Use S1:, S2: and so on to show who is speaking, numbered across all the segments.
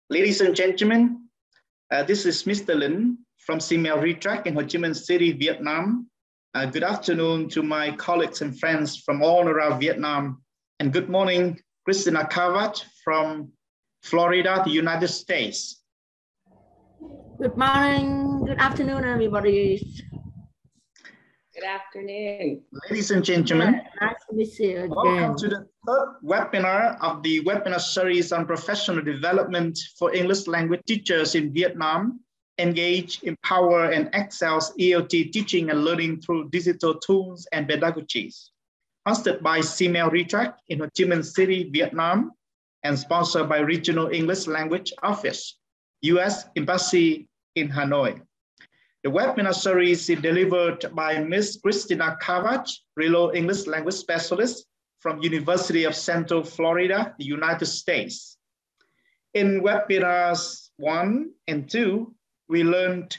S1: Ladies and gentlemen, this is Mr. Lin from SEAMEO RETRAC in Ho Chi Minh City, Vietnam. Good afternoon to my colleagues and friends from all around Vietnam. And good morning, Christina Kavat from Florida, the United States.
S2: Good morning, good afternoon, everybody.
S3: Good afternoon.
S1: Ladies and gentlemen,
S2: nice to meet you again.
S1: Welcome to the third webinar of the webinar series on professional development for English language teachers in Vietnam. Engage, empower, and excel ELT teaching and learning through digital tools and pedagogies. Hosted by SEAMEO RETRAC in Ho Chi Minh City, Vietnam, and sponsored by Regional English Language Office, U.S Embassy in Hanoi. The webinar series is delivered by Ms. Christina Kavat, RELO English Language Specialist from University of Central Florida, the United States. In webinars 1 and 2, we learned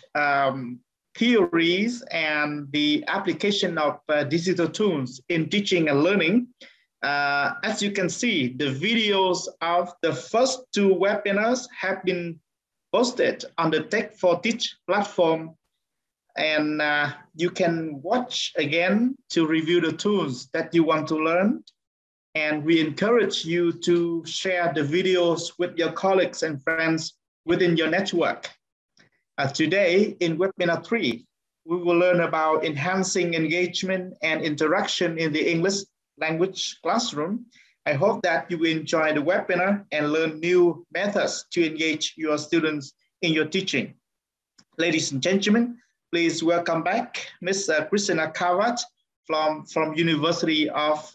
S1: theories and the application of digital tools in teaching and learning. As you can see, the videos of the first 2 webinars have been posted on the Tech4Teach platform, and you can watch again to review the tools that you want to learn. And we encourage you to share the videos with your colleagues and friends within your network. Today, in webinar 3, we will learn about enhancing engagement and interaction in the English language classroom. I hope that you will enjoy the webinar and learn new methods to engage your students in your teaching. Ladies and gentlemen, please welcome back Ms. Christina Kavat from University of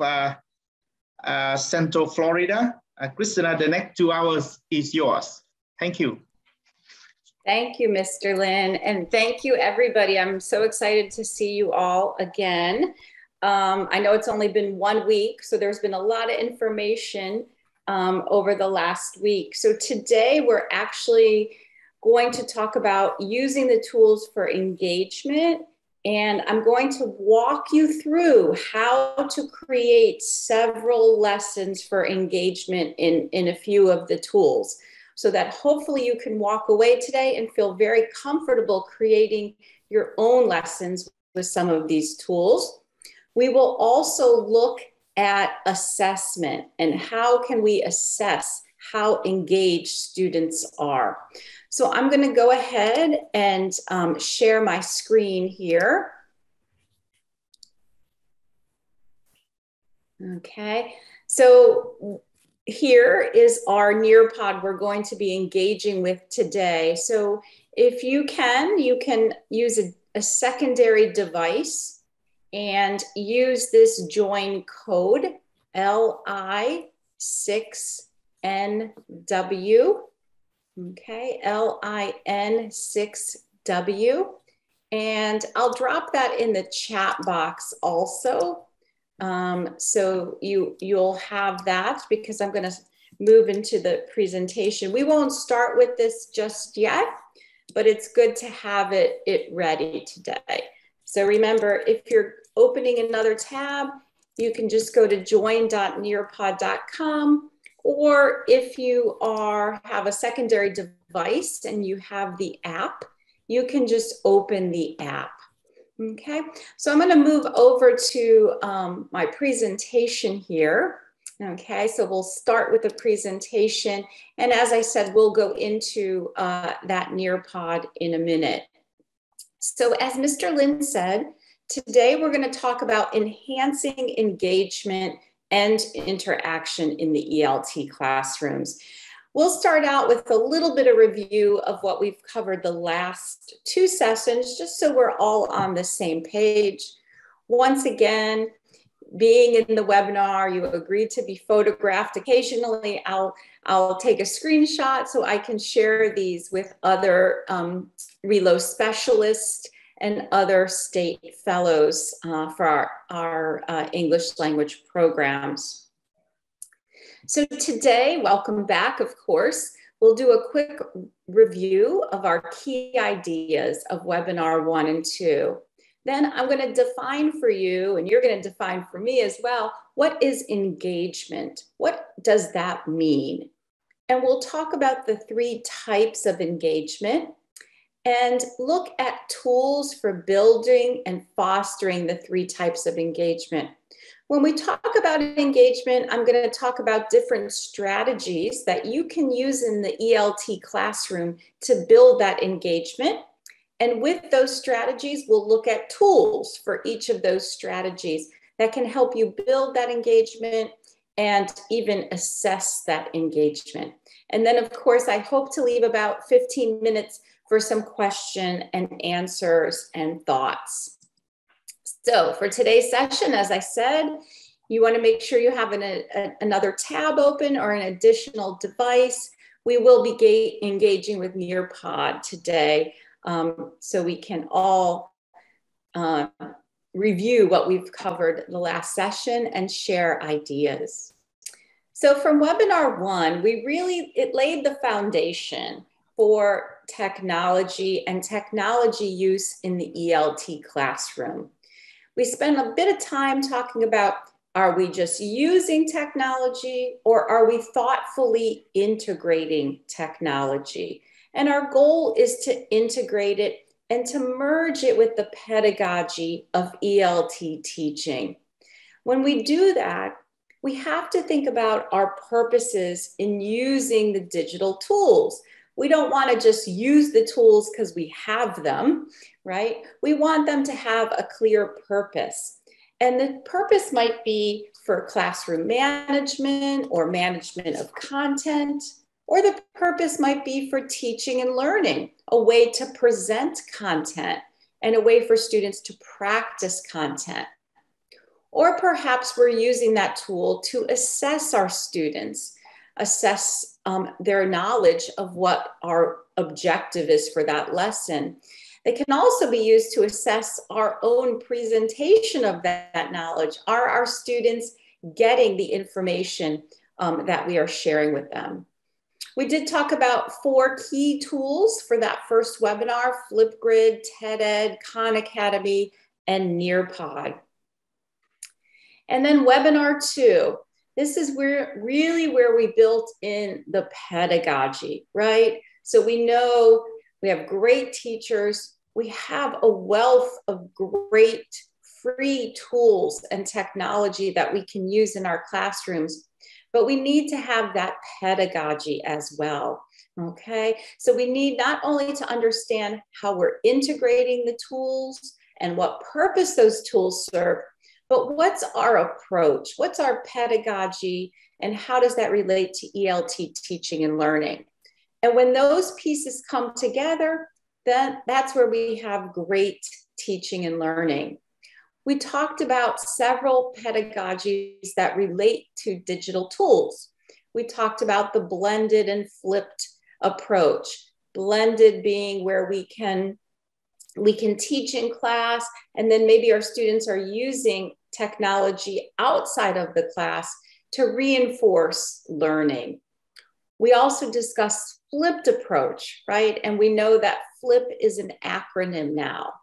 S1: Central Florida. Christina, the next 2 hours is yours. Thank you.
S3: Thank you, Mr. Lin, and thank you, everybody. I'm so excited to see you all again. I know it's only been 1 week, so there's been a lot of information over the last week. So today we're actually going to talk about using the tools for engagement, and I'm going to walk you through how to create several lessons for engagement in a few of the tools, so that hopefully you can walk away today and feel very comfortable creating your own lessons with some of these tools. We will also look at assessment and how can we assess how engaged students are. So I'm going to go ahead and share my screen here. Okay, so here is our Nearpod we're going to be engaging with today. So if you can use a secondary device and use this join code LI6NW. Okay, LIN6W, and I'll drop that in the chat box also. So you'll have that, because I'm going to move into the presentation. We won't start with this just yet, but it's good to have it ready today. So remember, if you're opening another tab, you can just go to join.nearpod.com. Or if you have a secondary device and you have the app, you can just open the app. Okay, so I'm going to move over to my presentation here. Okay, so we'll start with the presentation. And as I said, we'll go into that Nearpod in a minute. So as Mr. Lin said, today we're going to talk about enhancing engagement and interaction in the ELT classrooms. We'll start out with a little bit of review of what we've covered the last 2 sessions, just so we're all on the same page. Once again, being in the webinar, you agreed to be photographed. Occasionally, I'll take a screenshot so I can share these with other RELO specialists and other state fellows for our English language programs. So today, welcome back, of course. We'll do a quick review of our key ideas of webinar 1 and 2. Then I'm going to define for you, and you're going to define for me as well, what is engagement? What does that mean? And we'll talk about the 3 types of engagement and look at tools for building and fostering the 3 types of engagement. When we talk about engagement, I'm going to talk about different strategies that you can use in the ELT classroom to build that engagement. And with those strategies, we'll look at tools for each of those strategies that can help you build that engagement and even assess that engagement. And then, of course, I hope to leave about 15 minutes for some question and answers and thoughts. So for today's session, as I said, you want to make sure you have another tab open or an additional device. We will be engaging with Nearpod today, so we can all review what we've covered the last session and share ideas. So from webinar 1, it laid the foundation for technology and technology use in the ELT classroom. We spent a bit of time talking about, are we just using technology or are we thoughtfully integrating technology? And our goal is to integrate it and to merge it with the pedagogy of ELT teaching. When we do that, we have to think about our purposes in using the digital tools. We don't want to just use the tools because we have them, right? We want them to have a clear purpose. And the purpose might be for classroom management or management of content, or the purpose might be for teaching and learning, a way to present content and a way for students to practice content. Or perhaps we're using that tool to assess our students, assess their knowledge of what our objective is for that lesson. They can also be used to assess our own presentation of that knowledge. Are our students getting the information that we are sharing with them? We did talk about 4 key tools for that first webinar: Flipgrid, TED-Ed, Khan Academy, and Nearpod. And then webinar 2. This is where we built in the pedagogy, right? So we know we have great teachers. We have a wealth of great free tools and technology that we can use in our classrooms, but we need to have that pedagogy as well, okay? So we need not only to understand how we're integrating the tools and what purpose those tools serve, but what's our approach? What's our pedagogy? And how does that relate to ELT teaching and learning? And when those pieces come together, then that's where we have great teaching and learning. We talked about several pedagogies that relate to digital tools. We talked about the blended and flipped approach. Blended being where we can teach in class, and then maybe our students are using technology outside of the class to reinforce learning. We also discussed flipped approach, right? And we know that FLIP is an acronym now,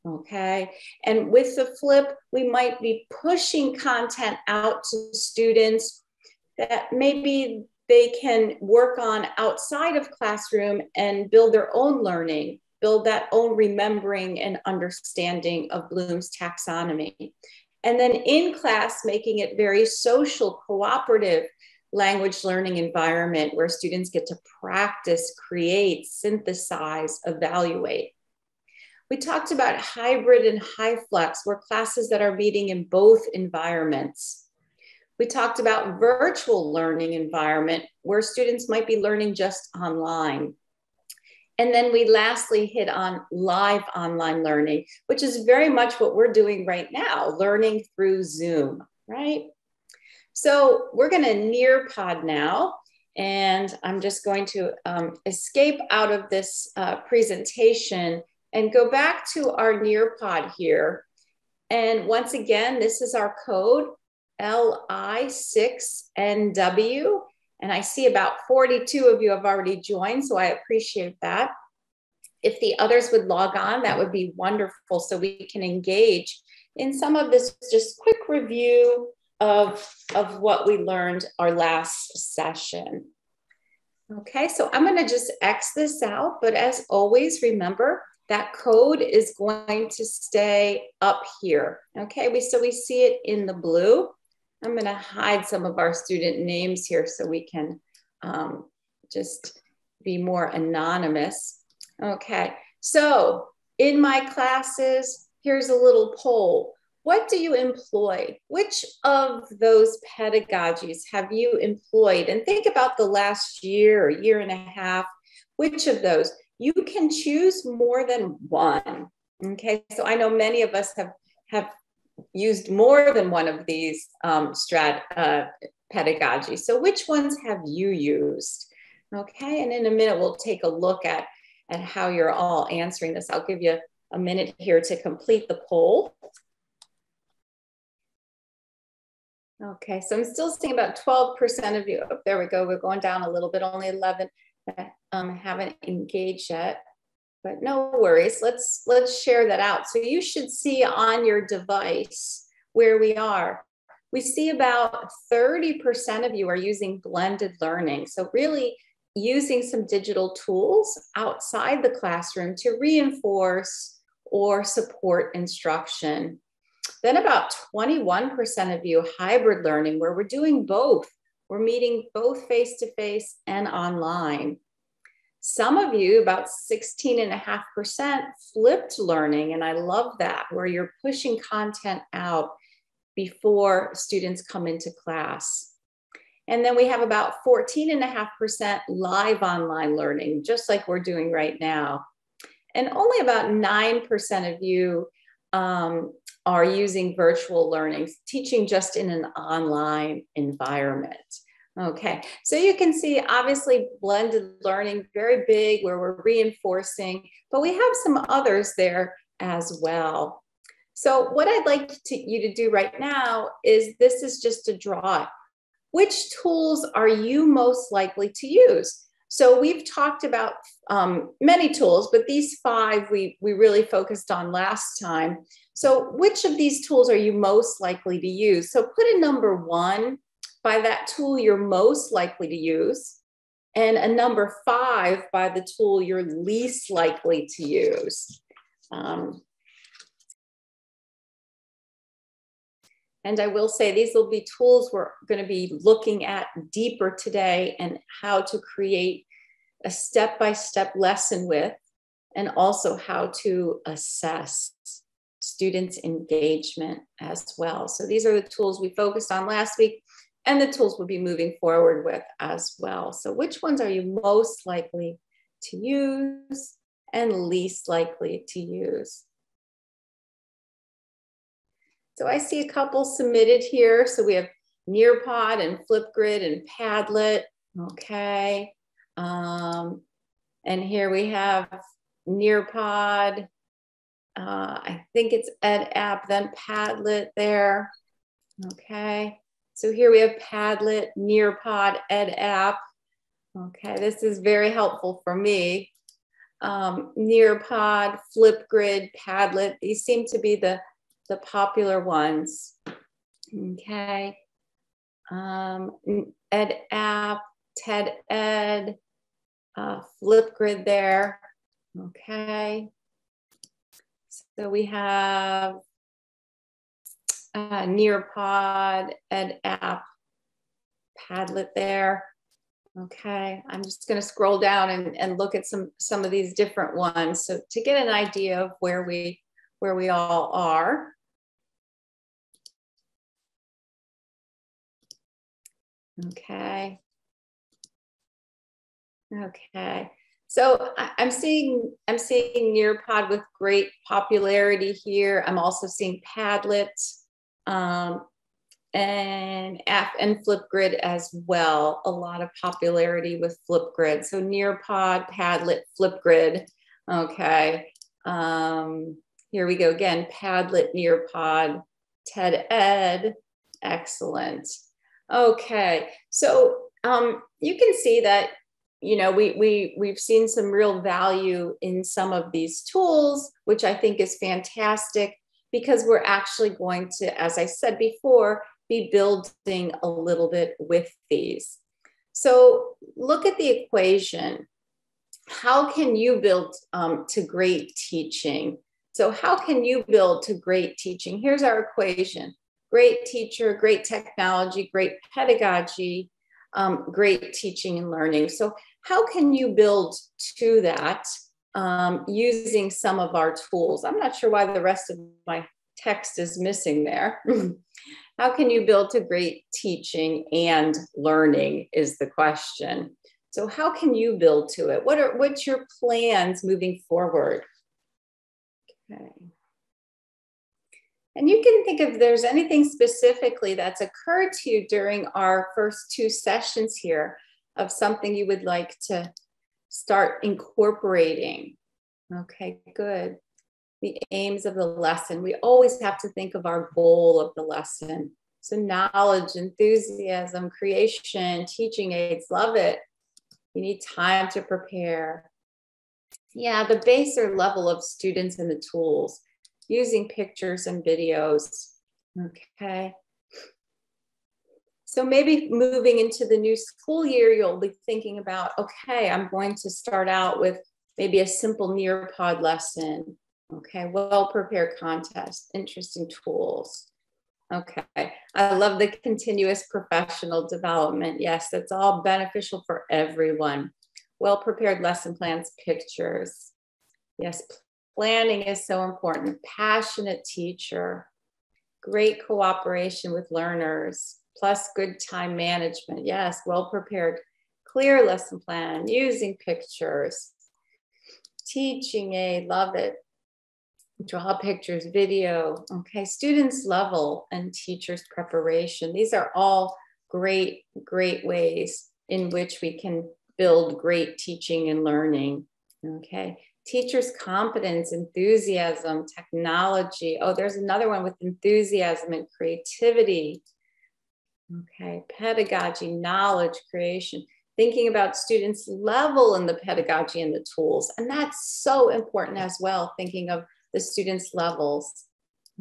S3: okay? And with the FLIP, we might be pushing content out to students that maybe they can work on outside of classroom and build their own learning, build that own remembering and understanding of Bloom's taxonomy. And then in class, making it very social, cooperative language learning environment where students get to practice, create, synthesize, evaluate. We talked about hybrid and high flex, where classes that are meeting in both environments. We talked about virtual learning environment where students might be learning just online. And then we lastly hit on live online learning, which is very much what we're doing right now, learning through Zoom, right? So we're going to Nearpod now, and I'm just going to escape out of this presentation and go back to our Nearpod here. And once again, this is our code, LI6NW. And I see about 42 of you have already joined, so I appreciate that. If the others would log on, that would be wonderful, so we can engage in some of this just quick review of what we learned our last session. Okay, so I'm going to just X this out, but as always, remember that code is going to stay up here. Okay, so we see it in the blue. I'm going to hide some of our student names here so we can just be more anonymous. Okay, so in my classes, here's a little poll. What do you employ? Which of those pedagogies have you employed? And think about the last year or year and a half. Which of those? You can choose more than one. Okay, so I know many of us have used more than one of these pedagogies. So which ones have you used? Okay, and in a minute, we'll take a look at how you're all answering this. I'll give you a minute here to complete the poll. Okay, so I'm still seeing about 12% of you. Oh, there we go. We're going down a little bit. Only 11 haven't engaged yet, but no worries. Let's share that out. So you should see on your device where we are. We see about 30% of you are using blended learning. So really using some digital tools outside the classroom to reinforce or support instruction. Then about 21% of you hybrid learning, where we're doing both. We're meeting both face-to-face and online. Some of you, about 16.5%, flipped learning, and I love that, where you're pushing content out before students come into class. And then we have about 14.5% live online learning, just like we're doing right now. And only about 9% of you are using virtual learning, teaching just in an online environment. Okay, so you can see obviously blended learning, very big, where we're reinforcing, but we have some others there as well. So what I'd like you to do right now is, this is just a draw. Which tools are you most likely to use? So we've talked about many tools, but these 5 we really focused on last time. So which of these tools are you most likely to use? So put a number 1 by that tool you're most likely to use, and a number 5 by the tool you're least likely to use. And I will say these will be tools we're going to be looking at deeper today, and how to create a step-by-step lesson with, and also how to assess students' engagement as well. So these are the tools we focused on last week, and the tools we'll be moving forward with as well. So which ones are you most likely to use and least likely to use? So I see a couple submitted here. So we have Nearpod and Flipgrid and Padlet. Okay. And here we have Nearpod. I think it's EdApp, then Padlet there. Okay. So here we have Padlet, Nearpod, EdApp. Okay, this is very helpful for me. Nearpod, Flipgrid, Padlet, these seem to be the popular ones. Okay. EdApp, TED-Ed, Flipgrid there. Okay. So we have Nearpod, EdApp, Padlet there. Okay, I'm just going to scroll down and look at some of these different ones, so to get an idea of where we all are. Okay. Okay. So I'm seeing Nearpod with great popularity here. I'm also seeing Padlet and Flipgrid as well. A lot of popularity with Flipgrid. So Nearpod, Padlet, Flipgrid. Okay. Here we go again. Padlet, Nearpod, TED-Ed. Excellent. Okay. So you can see that, you know, we've seen some real value in some of these tools, which I think is fantastic, because we're actually going to, as I said before, be building a little bit with these. So look at the equation. How can you build to great teaching? So how can you build to great teaching? Here's our equation. Great teacher, great technology, great pedagogy, great teaching and learning. So how can you build to that using some of our tools? I'm not sure why the rest of my text is missing there. How can you build to great teaching and learning is the question. So how can you build to it? What's your plans moving forward? Okay. And you can think if there's anything specifically that's occurred to you during our first two sessions here of something you would like to start incorporating. Okay, good. The aims of the lesson. We always have to think of our goal of the lesson. So knowledge, enthusiasm, creation, teaching aids, love it. You need time to prepare. Yeah, the base or level of students and the tools, using pictures and videos. Okay. So maybe moving into the new school year, you'll be thinking about, okay, I'm going to start out with maybe a simple Nearpod lesson. Okay, well-prepared contest, interesting tools. Okay, I love the continuous professional development. Yes, that's all beneficial for everyone. Well-prepared lesson plans, pictures. Yes, planning is so important. Passionate teacher, great cooperation with learners, plus good time management. Yes, well-prepared, clear lesson plan, using pictures. Teaching aid, love it. Draw pictures, video. Okay, students level and teachers preparation. These are all great ways in which we can build great teaching and learning. Okay, teachers' competence, enthusiasm, technology. Oh, there's another one with enthusiasm and creativity. Okay, pedagogy, knowledge, creation. Thinking about students' level in the pedagogy and the tools. And that's so important as well, thinking of the students' levels.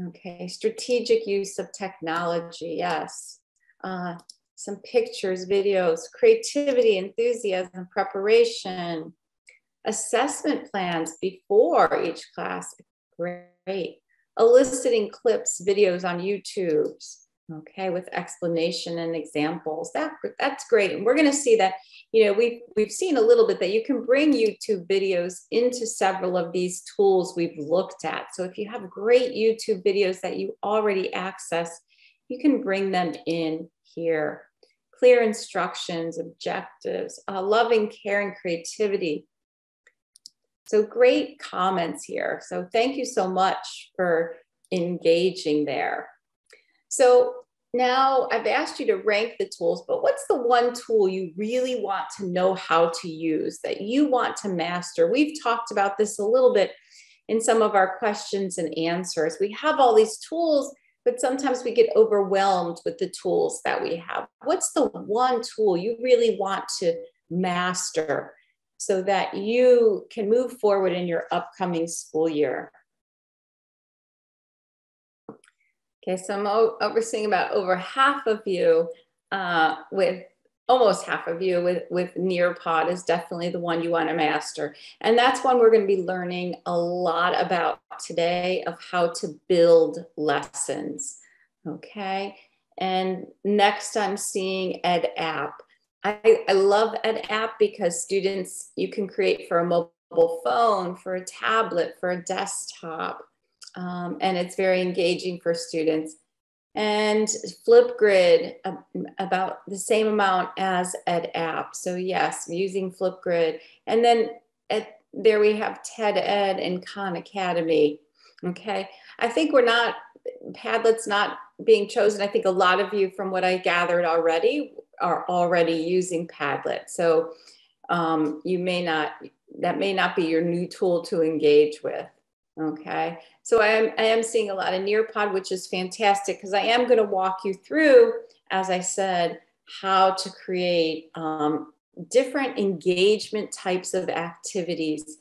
S3: Okay, strategic use of technology, yes. Some pictures, videos, creativity, enthusiasm, preparation, assessment plans before each class, great. Eliciting clips, videos on YouTube, okay, with explanation and examples. That's great. And we're going to see that, you know, we've seen a little bit that you can bring YouTube videos into several of these tools we've looked at. So if you have great YouTube videos that you already access, you can bring them in here. Clear instructions, objectives, loving, caring, creativity. So great comments here. So thank you so much for engaging there. So now I've asked you to rank the tools, but what's the one tool you really want to know how to use, that you want to master? We've talked about this a little bit in some of our questions and answers. We have all these tools, but sometimes we get overwhelmed with the tools that we have. What's the one tool you really want to master so that you can move forward in your upcoming school year? Okay, so I'm overseeing about over half of you almost half of you with Nearpod is definitely the one you want to master. And that's one we're going to be learning a lot about today, of how to build lessons. Okay, and next I'm seeing EdApp. I love EdApp because students, you can create for a mobile phone, for a tablet, for a desktop. And it's very engaging for students. And Flipgrid, about the same amount as EdApp. So yes, using Flipgrid. And then there we have TED Ed and Khan Academy. Okay, I think Padlet's not being chosen. I think a lot of you, from what I gathered already, are already using Padlet. So that may not be your new tool to engage with. Okay, so I am seeing a lot of Nearpod, which is fantastic, because I am going to walk you through, as I said, how to create different engagement types of activities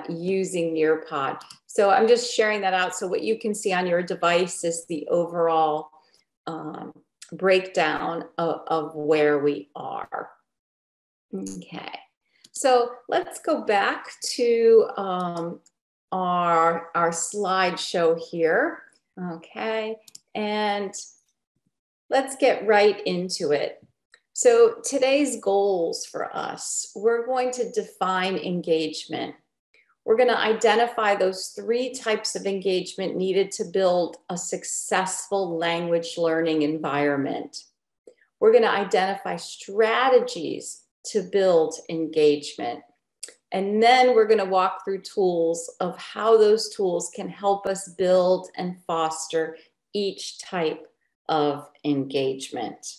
S3: using Nearpod. So I'm just sharing that out. So what you can see on your device is the overall breakdown of where we are. Okay, so let's go back to our slideshow here. Okay, and let's get right into it. So today's goals for us, we're going to define engagement. We're going to identify those 3 types of engagement needed to build a successful language learning environment. We're going to identify strategies to build engagement. And then we're going to walk through tools of how those tools can help us build and foster each type of engagement.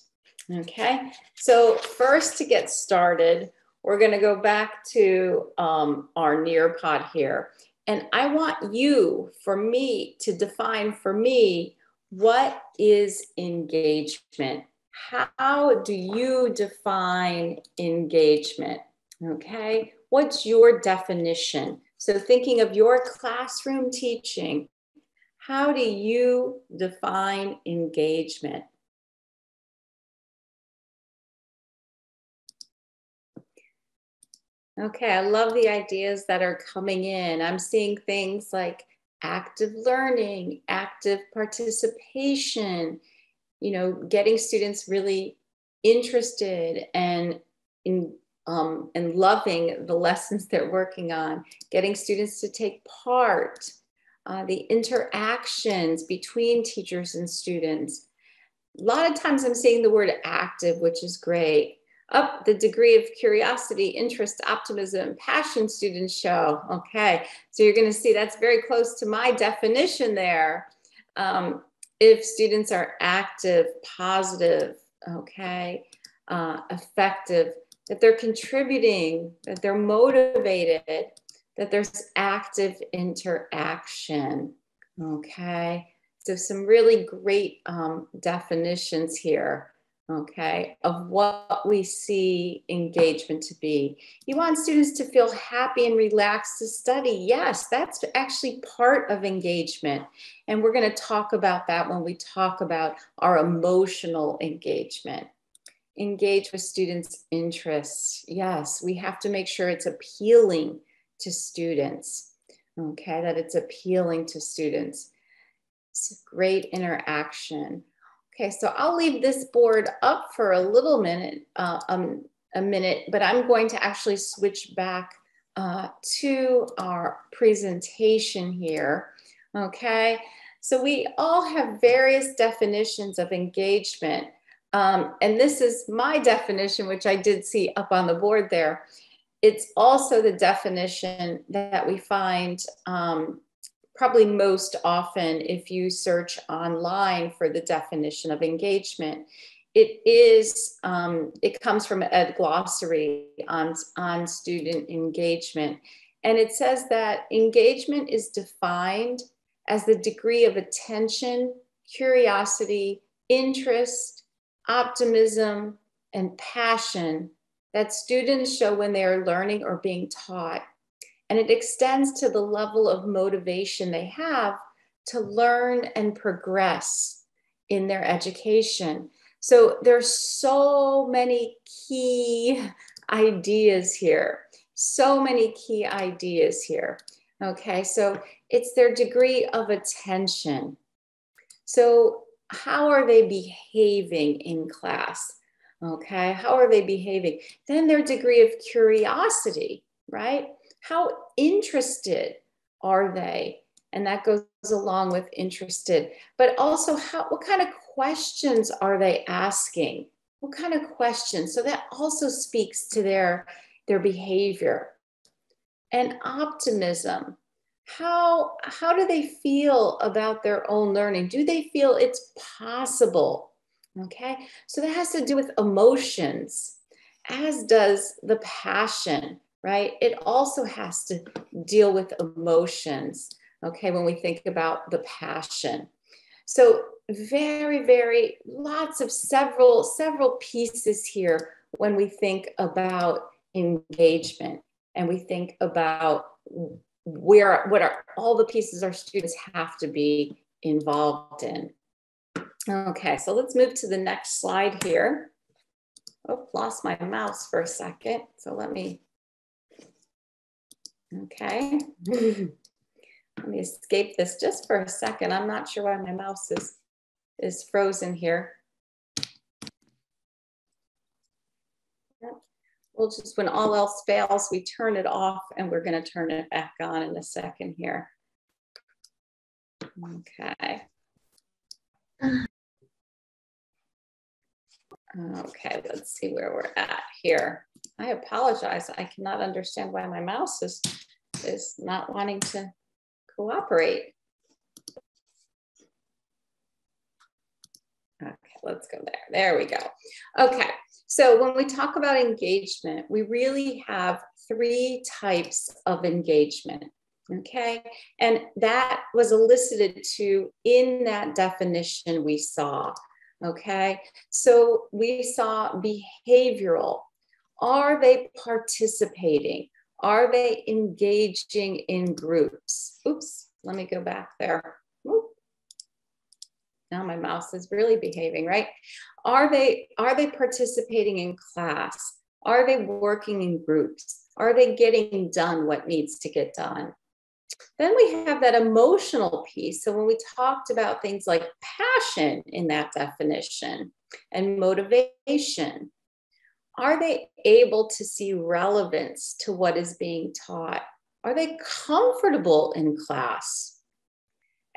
S3: Okay, so first, to get started, we're going to go back to our Nearpod here. And I want you, for me, to define for me, what is engagement? How do you define engagement? Okay, what's your definition? So thinking of your classroom teaching, how do you define engagement? Okay, I love the ideas that are coming in. I'm seeing things like active learning, active participation, you know, getting students really interested and loving the lessons they're working on, getting students to take part, the interactions between teachers and students. A lot of times I'm seeing the word active, which is great. Up the degree of curiosity, interest, optimism, passion students show. Okay, so you're going to see that's very close to my definition there. If students are active, positive, okay, effective, that they're contributing, that they're motivated, that there's active interaction. Okay, so some really great definitions here. Okay, of what we see engagement to be. You want students to feel happy and relaxed to study. Yes, that's actually part of engagement. And we're going to talk about that when we talk about our emotional engagement. Engage with students' interests. Yes, we have to make sure it's appealing to students. Okay, that it's appealing to students. It's great interaction. Okay, so I'll leave this board up for a little minute, but I'm going to actually switch back to our presentation here. Okay, so we all have various definitions of engagement. And this is my definition, which I did see up on the board there. It's also the definition that we find probably most often if you search online for the definition of engagement. It comes from a glossary on student engagement. And it says that engagement is defined as the degree of attention, curiosity, interest, optimism, and passion that students show when they are learning or being taught. And it extends to the level of motivation they have to learn and progress in their education. So there's so many key ideas here. So many key ideas here. Okay, so it's their degree of attention. So how are they behaving in class? Okay, how are they behaving? Then their degree of curiosity, right? How interested are they? And that goes along with interested, but also what kind of questions are they asking? What kind of questions? So that also speaks to their behavior. And optimism. How do they feel about their own learning? Do they feel it's possible? Okay, so that has to do with emotions, as does the passion, right? It also has to deal with emotions, okay, when we think about the passion. So very, lots of several pieces here when we think about engagement and we think about what are all the pieces our students have to be involved in. Okay, so let's move to the next slide here. Oh, lost my mouse for a second. So let me, okay. Let me escape this just for a second. I'm not sure why my mouse is frozen here. We'll just, when all else fails, we turn it off and we're going to turn it back on in a second here. Okay. Okay, let's see where we're at here. I apologize. I cannot understand why my mouse is not wanting to cooperate. Okay, let's go there. There we go. Okay, so when we talk about engagement, we really have 3 types of engagement. Okay, and that was elicited to in that definition we saw. Okay, so we saw behavioral. Are they participating? Are they engaging in groups? Oops, let me go back there. Oop. Now my mouse is really behaving, right? Are they participating in class? Are they working in groups? Are they getting done what needs to get done? Then we have that emotional piece. So when we talked about things like passion in that definition and motivation, are they able to see relevance to what is being taught? Are they comfortable in class?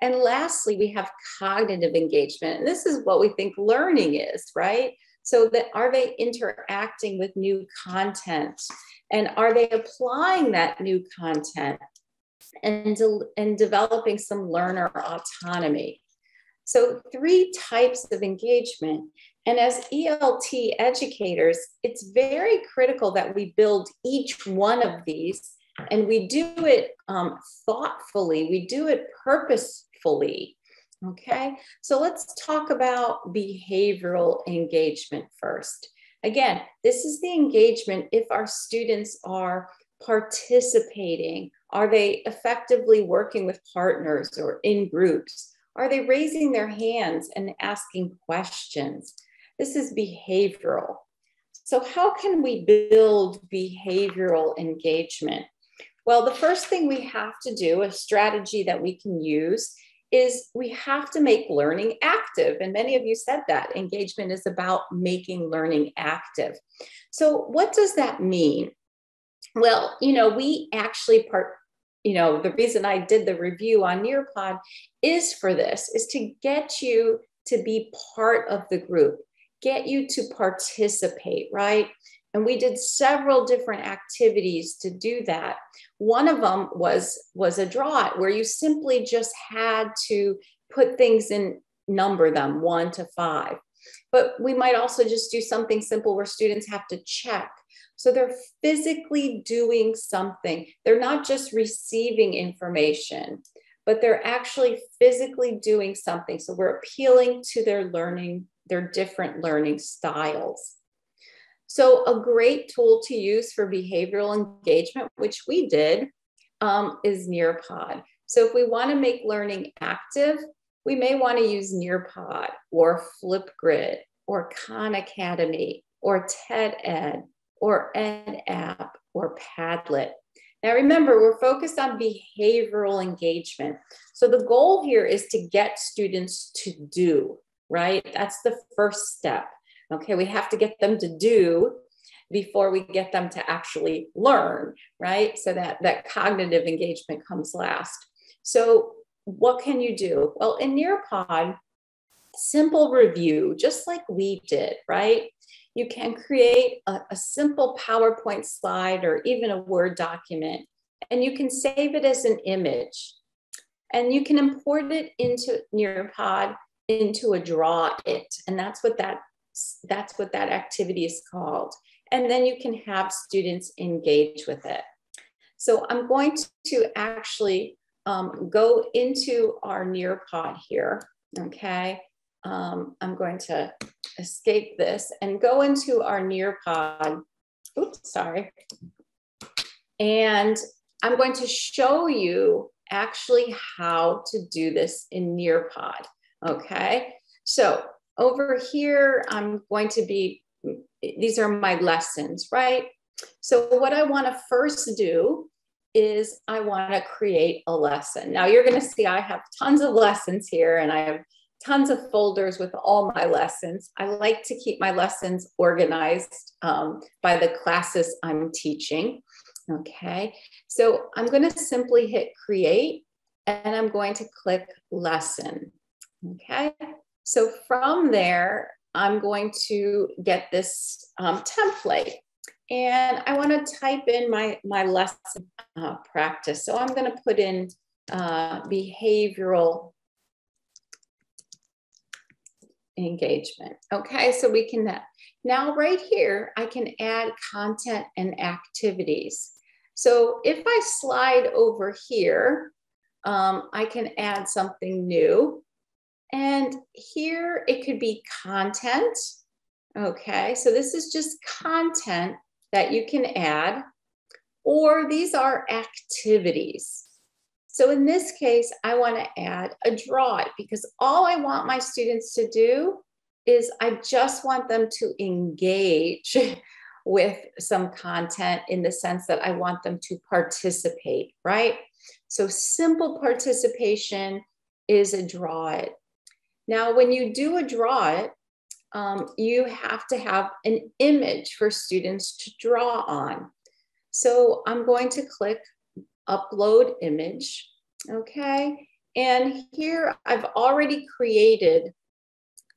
S3: And lastly, we have cognitive engagement. And this is what we think learning is, right? So that are they interacting with new content? And are they applying that new content and developing some learner autonomy? So 3 types of engagement. And as ELT educators, it's very critical that we build each one of these, and we do it thoughtfully, we do it purposefully. Okay, so let's talk about behavioral engagement first. Again, this is the engagement if our students are participating. Are they effectively working with partners or in groups? Are they raising their hands and asking questions? This is behavioral. So how can we build behavioral engagement? Well, the first thing we have to do, a strategy that we can use, is we have to make learning active. And many of you said that engagement is about making learning active. So what does that mean? Well, we actually the reason I did the review on Nearpod is for this, is to get you to be part of the group, get you to participate, right? And we did several different activities to do that. One of them was a draw it, where you simply just had to put things in, number them 1 to 5. But we might also just do something simple where students have to check. So they're physically doing something. They're not just receiving information, but they're actually physically doing something. So we're appealing to their learning, their different learning styles. So a great tool to use for behavioral engagement, which we did, is Nearpod. So if we want to make learning active, we may want to use Nearpod or Flipgrid or Khan Academy or TED Ed or EdApp or Padlet. Now remember, we're focused on behavioral engagement. So the goal here is to get students to do, right? That's the first step. Okay, we have to get them to do before we get them to actually learn, right? So that cognitive engagement comes last. So what can you do? Well, in Nearpod, simple review, just like we did, right? You can create a simple PowerPoint slide or even a Word document, and you can save it as an image. And you can import it into Nearpod into a draw it. And that's what that activity is called. And then you can have students engage with it. So I'm going to actually go into our Nearpod here, okay? I'm going to escape this and go into our Nearpod. Oops, sorry. And I'm going to show you actually how to do this in Nearpod, okay? So over here, I'm going to be these are my lessons, right? So what I want to first do is I want to create a lesson. Now you're going to see I have tons of lessons here, and I have tons of folders with all my lessons. I like to keep my lessons organized by the classes I'm teaching. Okay, so I'm going to simply hit create, and I'm going to click lesson. Okay, so from there, I'm going to get this template, and I want to type in my lesson practice. So I'm going to put in behavioral engagement. Okay, so we can now right here, I can add content and activities. So if I slide over here, I can add something new. And here it could be content. Okay, so this is just content that you can add, or these are activities. So in this case, I want to add a draw it, because all I want my students to do is I just want them to engage with some content, in the sense that I want them to participate, right? So simple participation is a draw it. Now, when you do a draw it, you have to have an image for students to draw on. So I'm going to click upload image, okay? And here I've already created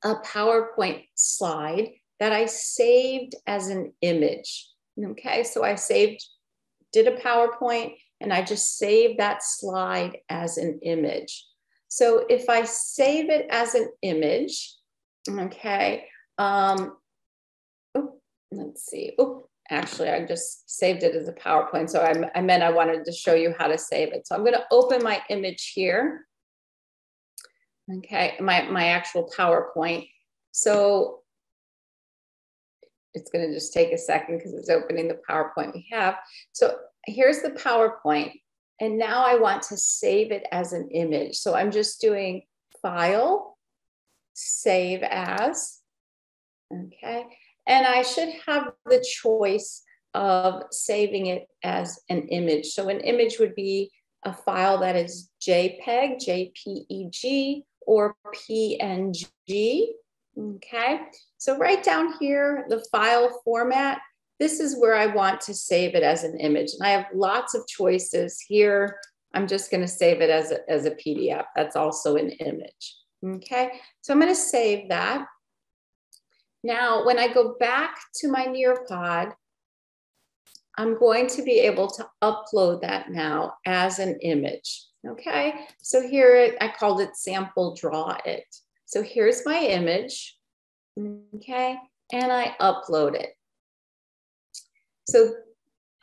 S3: a PowerPoint slide that I saved as an image, okay? So I did a PowerPoint, and I just saved that slide as an image. So if I save it as an image, okay, let's see. Actually, I just saved it as a PowerPoint. So I meant I wanted to show you how to save it. So I'm going to open my image here. Okay, my actual PowerPoint. So it's going to just take a second because it's opening the PowerPoint we have. So here's the PowerPoint. And now I want to save it as an image. So I'm just doing File, Save As. Okay. And I should have the choice of saving it as an image. So an image would be a file that is JPEG, JPEG, or PNG. Okay. So right down here, the file format, this is where I want to save it as an image. And I have lots of choices here. I'm just going to save it as a PDF. That's also an image. Okay. So I'm going to save that. Now, when I go back to my Nearpod, I'm going to be able to upload that now as an image. Okay, so here I called it sample draw it. So here's my image. Okay, and I upload it. So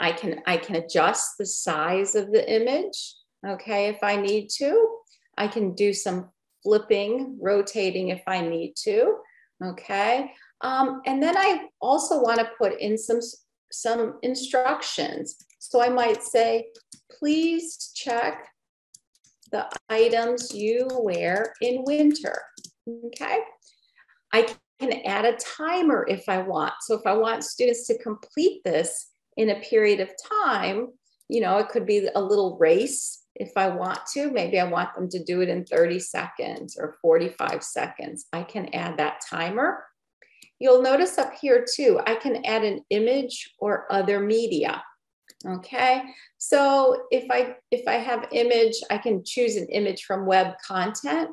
S3: I can adjust the size of the image. Okay, if I need to, I can do some flipping, rotating if I need to. Okay. And then I also want to put in some instructions. So I might say, please check the items you wear in winter. Okay. I can add a timer if I want. So if I want students to complete this in a period of time, you know, it could be a little race if I want to. Maybe I want them to do it in 30 seconds or 45 seconds. I can add that timer. You'll notice up here too, I can add an image or other media. Okay, so if I have image, I can choose an image from web content.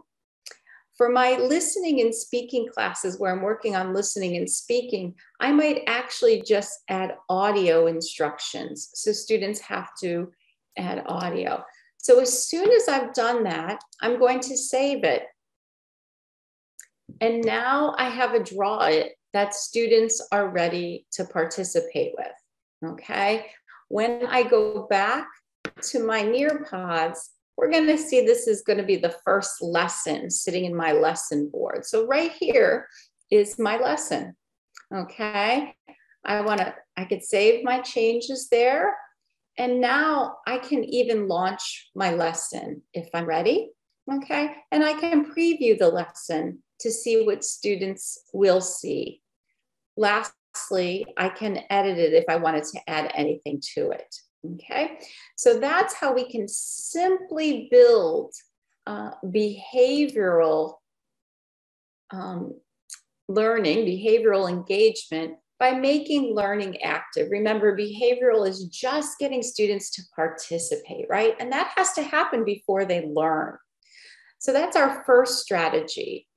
S3: For my listening and speaking classes where I'm working on listening and speaking, I might actually just add audio instructions. So students have to add audio. So as soon as I've done that, I'm going to save it. And now I have a draw it that students are ready to participate with, okay? When I go back to my Nearpods, we're gonna see this is gonna be the first lesson sitting in my lesson board. So right here is my lesson, okay? I could save my changes there. And now I can even launch my lesson if I'm ready, okay? And I can preview the lesson to see what students will see. Last lastly, I can edit it if I wanted to add anything to it. Okay, so that's how we can simply build behavioral learning, behavioral engagement by making learning active. Remember, behavioral is just getting students to participate, right? And that has to happen before they learn. So that's our first strategy.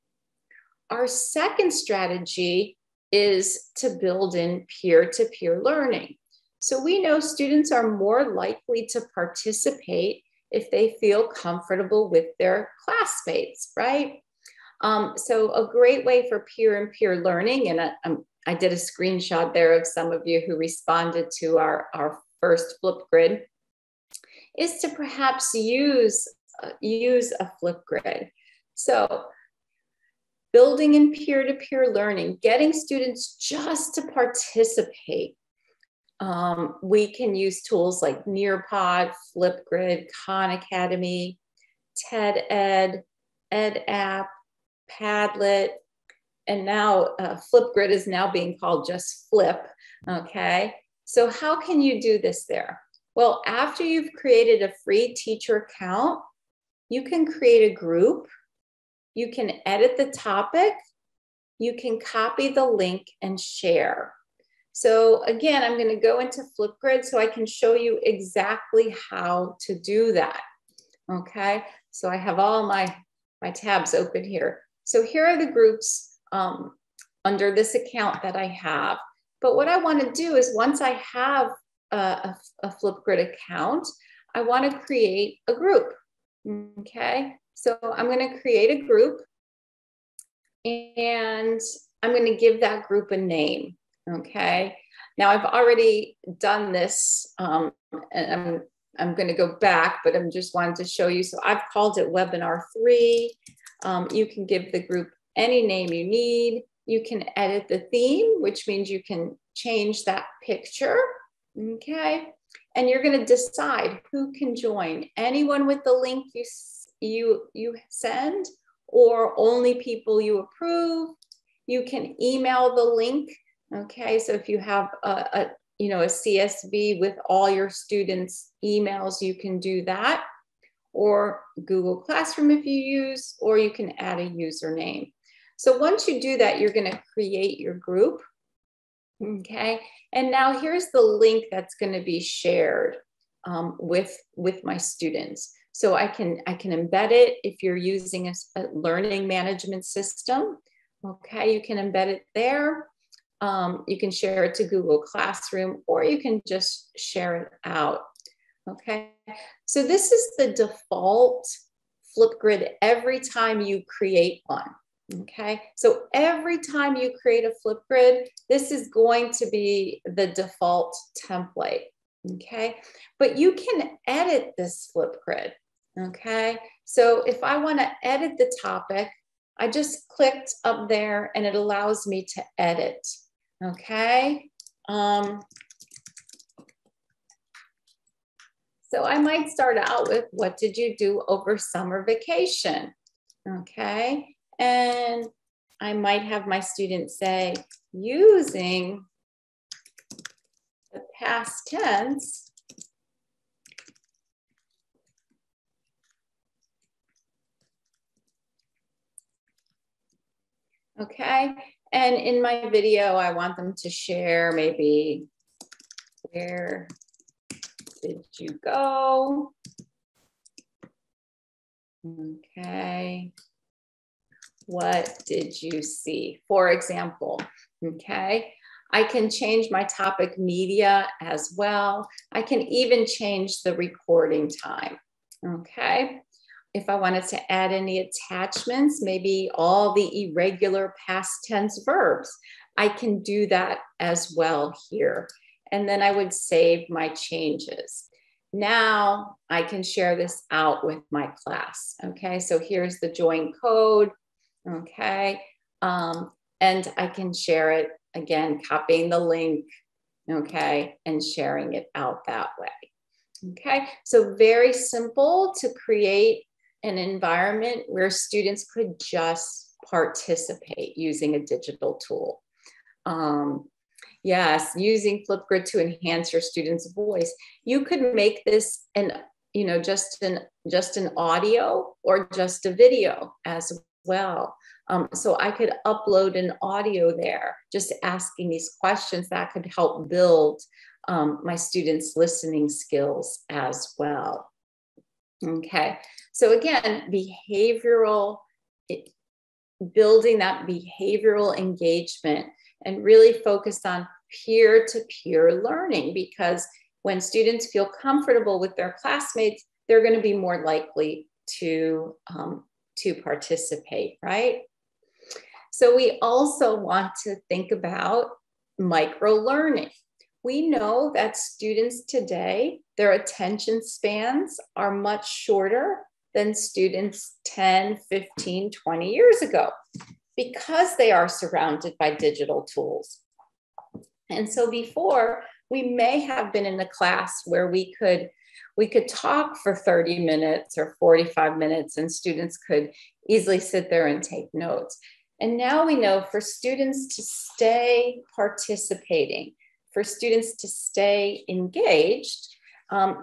S3: Our second strategy is to build in peer-to-peer learning. So we know students are more likely to participate if they feel comfortable with their classmates, right? So a great way for peer and peer learning, and I did a screenshot there of some of you who responded to our first Flipgrid, is to perhaps use a Flipgrid. So building in peer-to-peer learning, getting students just to participate. We can use tools like Nearpod, Flipgrid, Khan Academy, TED Ed, EdApp, Padlet, and now Flipgrid is now being called just Flip, okay? So how can you do this there? Well, after you've created a free teacher account, you can create a group, you can edit the topic, you can copy the link and share. So again, I'm going to go into Flipgrid so I can show you exactly how to do that. Okay, so I have all my tabs open here. So here are the groups under this account that I have. But what I want to do is once I have a Flipgrid account, I want to create a group. Okay, so I'm going to create a group and I'm going to give that group a name. Okay, now I've already done this and I'm going to go back, but I'm just wanted to show you. So I've called it Webinar 3. You can give the group any name you need. You can edit the theme, which means you can change that picture. Okay, and you're going to decide who can join. Anyone with the link you send, or only people you approve. You can email the link. Okay, so if you have a CSV with all your students' emails, you can do that, or Google Classroom if you use, or you can add a username. So once you do that, you're going to create your group. Okay, and now here's the link that's going to be shared with my students. So I can embed it if you're using a learning management system. Okay, you can embed it there. You can share it to Google Classroom, or you can just share it out. Okay, so this is the default Flipgrid every time you create one. Okay, so every time you create a Flipgrid, this is going to be the default template. Okay, but you can edit this Flipgrid. Okay, so if I want to edit the topic, I just clicked up there and it allows me to edit. Okay. So I might start out with, what did you do over summer vacation? Okay. And I might have my students say, using the past tense, okay. And in my video, I want them to share maybe, where did you go? Okay. What did you see? For example, okay. I can change my topic media as well. I can even change the recording time, okay. If I wanted to add any attachments, maybe all the irregular past tense verbs, I can do that as well here. And then I would save my changes. Now I can share this out with my class. Okay, so here's the join code. Okay, and I can share it again, copying the link. Okay, and sharing it out that way. Okay, so very simple to create an environment where students could just participate using a digital tool. Yes, using Flipgrid to enhance your students' voice. You could make this just an audio or just a video as well. So I could upload an audio there, just asking these questions that could help build my students' listening skills as well. Okay, so again, building that behavioral engagement and really focused on peer-to-peer learning, because when students feel comfortable with their classmates, they're going to be more likely to participate, right? So we also want to think about micro-learning. We know that students today, their attention spans are much shorter than students 10, 15, 20 years ago, because they are surrounded by digital tools. And so before, we may have been in a class where we could talk for 30 minutes or 45 minutes and students could easily sit there and take notes. And now we know for students to stay participating, for students to stay engaged,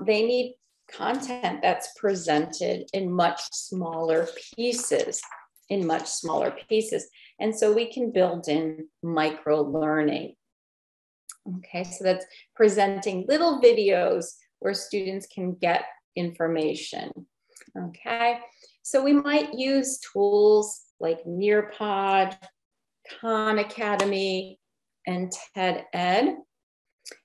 S3: they need content that's presented in much smaller pieces, And so we can build in micro learning. Okay, so that's presenting little videos where students can get information. Okay, so we might use tools like Nearpod, Khan Academy, and TED Ed.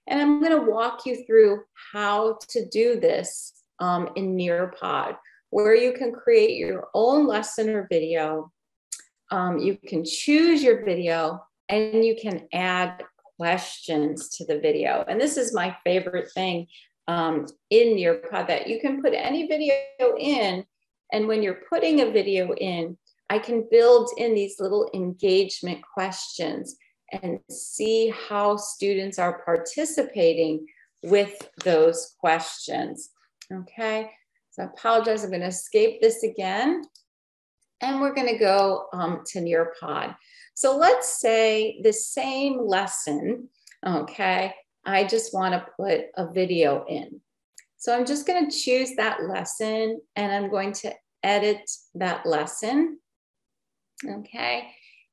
S3: And I'm going to walk you through how to do this in Nearpod, where you can create your own lesson or video. You can choose your video and you can add questions to the video. And this is my favorite thing in Nearpod, that you can put any video in. And when you're putting a video in, I can build in these little engagement questions and see how students are participating with those questions. Okay, so I apologize, I'm going to escape this again. And we're going to go to Nearpod. So let's say the same lesson, okay, I just want to put a video in. So I'm just going to choose that lesson and I'm going to edit that lesson. Okay,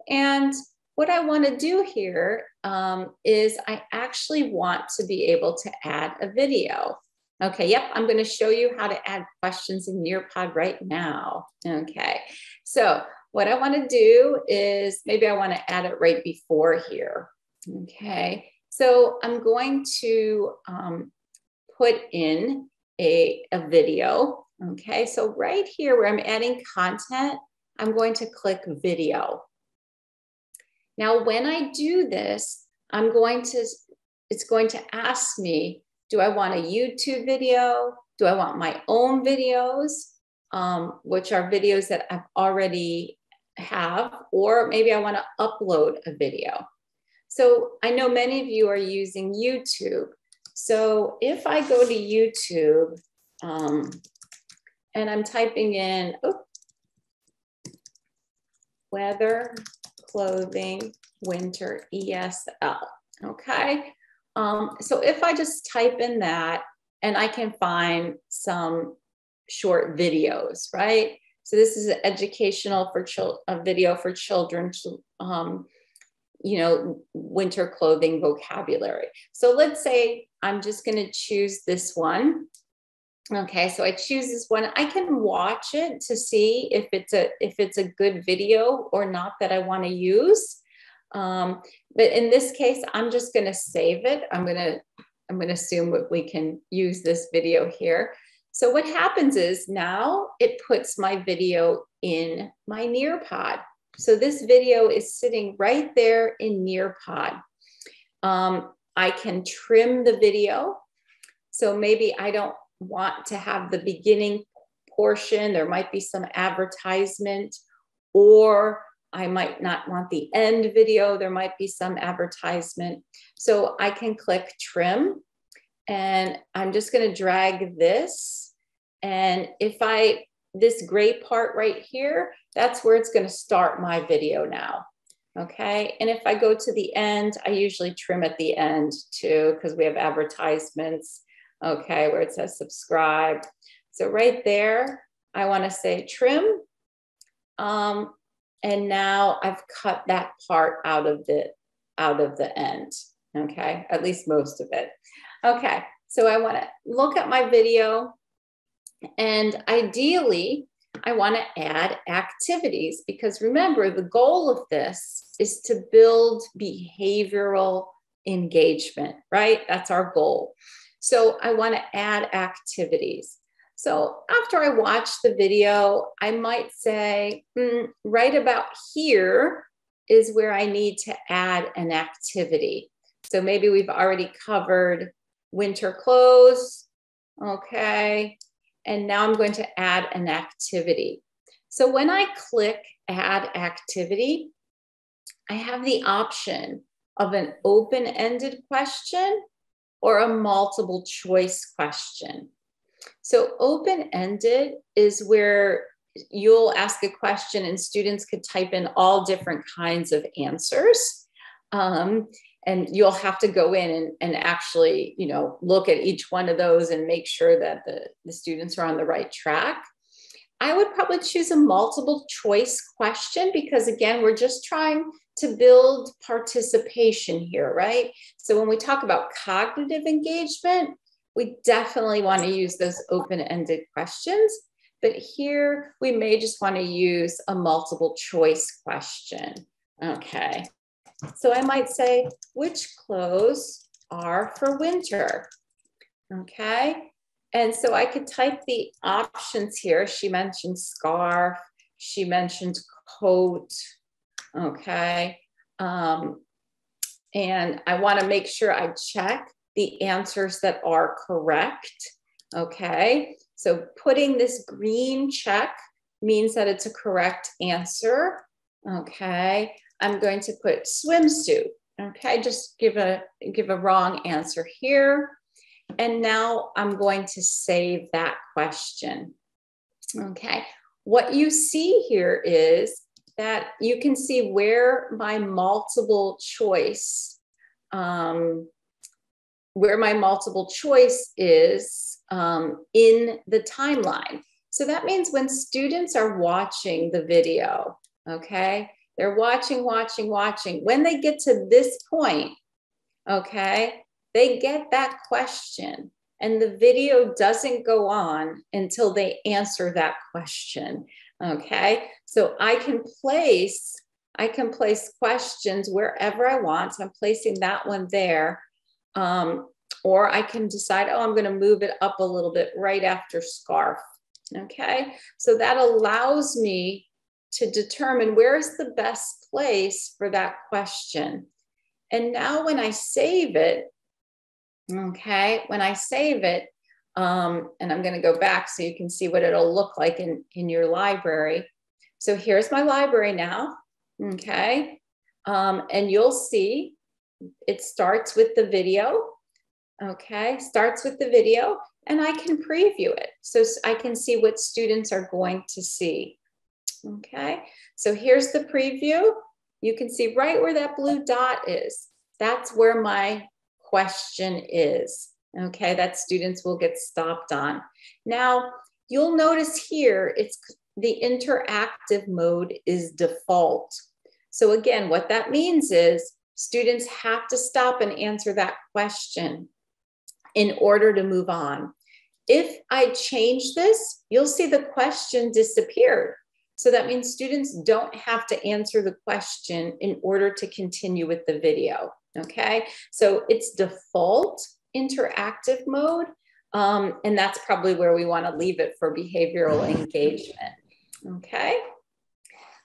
S3: and what I want to do here is I actually want to be able to add a video. Okay, yep, I'm going to show you how to add questions in Nearpod right now. Okay, so what I want to do is maybe I want to add it right before here. Okay, so I'm going to put in a video. Okay, so right here where I'm adding content, I'm going to click video. Now, when I do this, it's going to ask me, do I want a YouTube video? Do I want my own videos, which are videos that I've already have, or maybe I want to upload a video. So I know many of you are using YouTube. So if I go to YouTube and I'm typing in weather, clothing, winter, ESL, okay? So if I just type in that and I can find some short videos, right? So this is an educational a video for children, winter clothing vocabulary. So let's say I'm just going to choose this one. Okay, so I choose this one. I can watch it to see if it's a good video or not that I want to use. But in this case, I'm just going to save it. I'm going to assume that we can use this video here. So what happens is now it puts my video in my Nearpod. So this video is sitting right there in Nearpod. I can trim the video. So maybe I don't want to have the beginning portion. There might be some advertisement, or I might not want the end video. There might be some advertisement. So I can click trim and I'm just going to drag this. And this gray part right here, that's where it's going to start my video now. Okay, and if I go to the end, I usually trim at the end too, because we have advertisements, okay, where it says subscribe. So right there, I want to say trim. And now I've cut that part out of the end, okay, at least most of it. Okay, so I want to look at my video, and ideally, I want to add activities, because remember, the goal of this is to build behavioral engagement, right? That's our goal. So I want to add activities. So after I watch the video, I might say, right about here is where I need to add an activity. So maybe we've already covered winter clothes, okay? And now I'm going to add an activity. So when I click add activity, I have the option of an open-ended question or a multiple choice question. So open-ended is where you'll ask a question and students could type in all different kinds of answers. And you'll have to go in and actually, you know, look at each one of those and make sure that the students are on the right track. I would probably choose a multiple choice question, because again, we're just trying to build participation here, right? So when we talk about cognitive engagement, we definitely want to use those open-ended questions, but here we may just want to use a multiple choice question. Okay, so I might say, which clothes are for winter? Okay, and so I could type the options here. She mentioned scarf, she mentioned coat, okay, and I want to make sure I check the answers that are correct, okay? So putting this green check means that it's a correct answer, okay? I'm going to put swimsuit, okay? Just give a wrong answer here. And now I'm going to save that question, okay? What you see here is that you can see where my multiple choice is in the timeline. So that means when students are watching the video, okay, they're watching. When they get to this point, okay, they get that question and the video doesn't go on until they answer that question, okay? So I can place questions wherever I want. So I'm placing that one there. Or I can decide, oh, I'm going to move it up a little bit right after scarf. Okay, so that allows me to determine where's the best place for that question. And now when I save it, okay, and I'm going to go back so you can see what it'll look like in your library. So here's my library now, okay, and you'll see it starts with the video. Okay, starts with the video, and I can preview it. So I can see what students are going to see. Okay, so here's the preview. You can see right where that blue dot is. That's where my question is. Okay, that students will get stopped on. Now, you'll notice here, it's the interactive mode is default. So again, what that means is students have to stop and answer that question in order to move on. If I change this, you'll see the question disappeared. So that means students don't have to answer the question in order to continue with the video, okay? So it's default interactive mode, and that's probably where we wanna leave it for behavioral engagement, okay?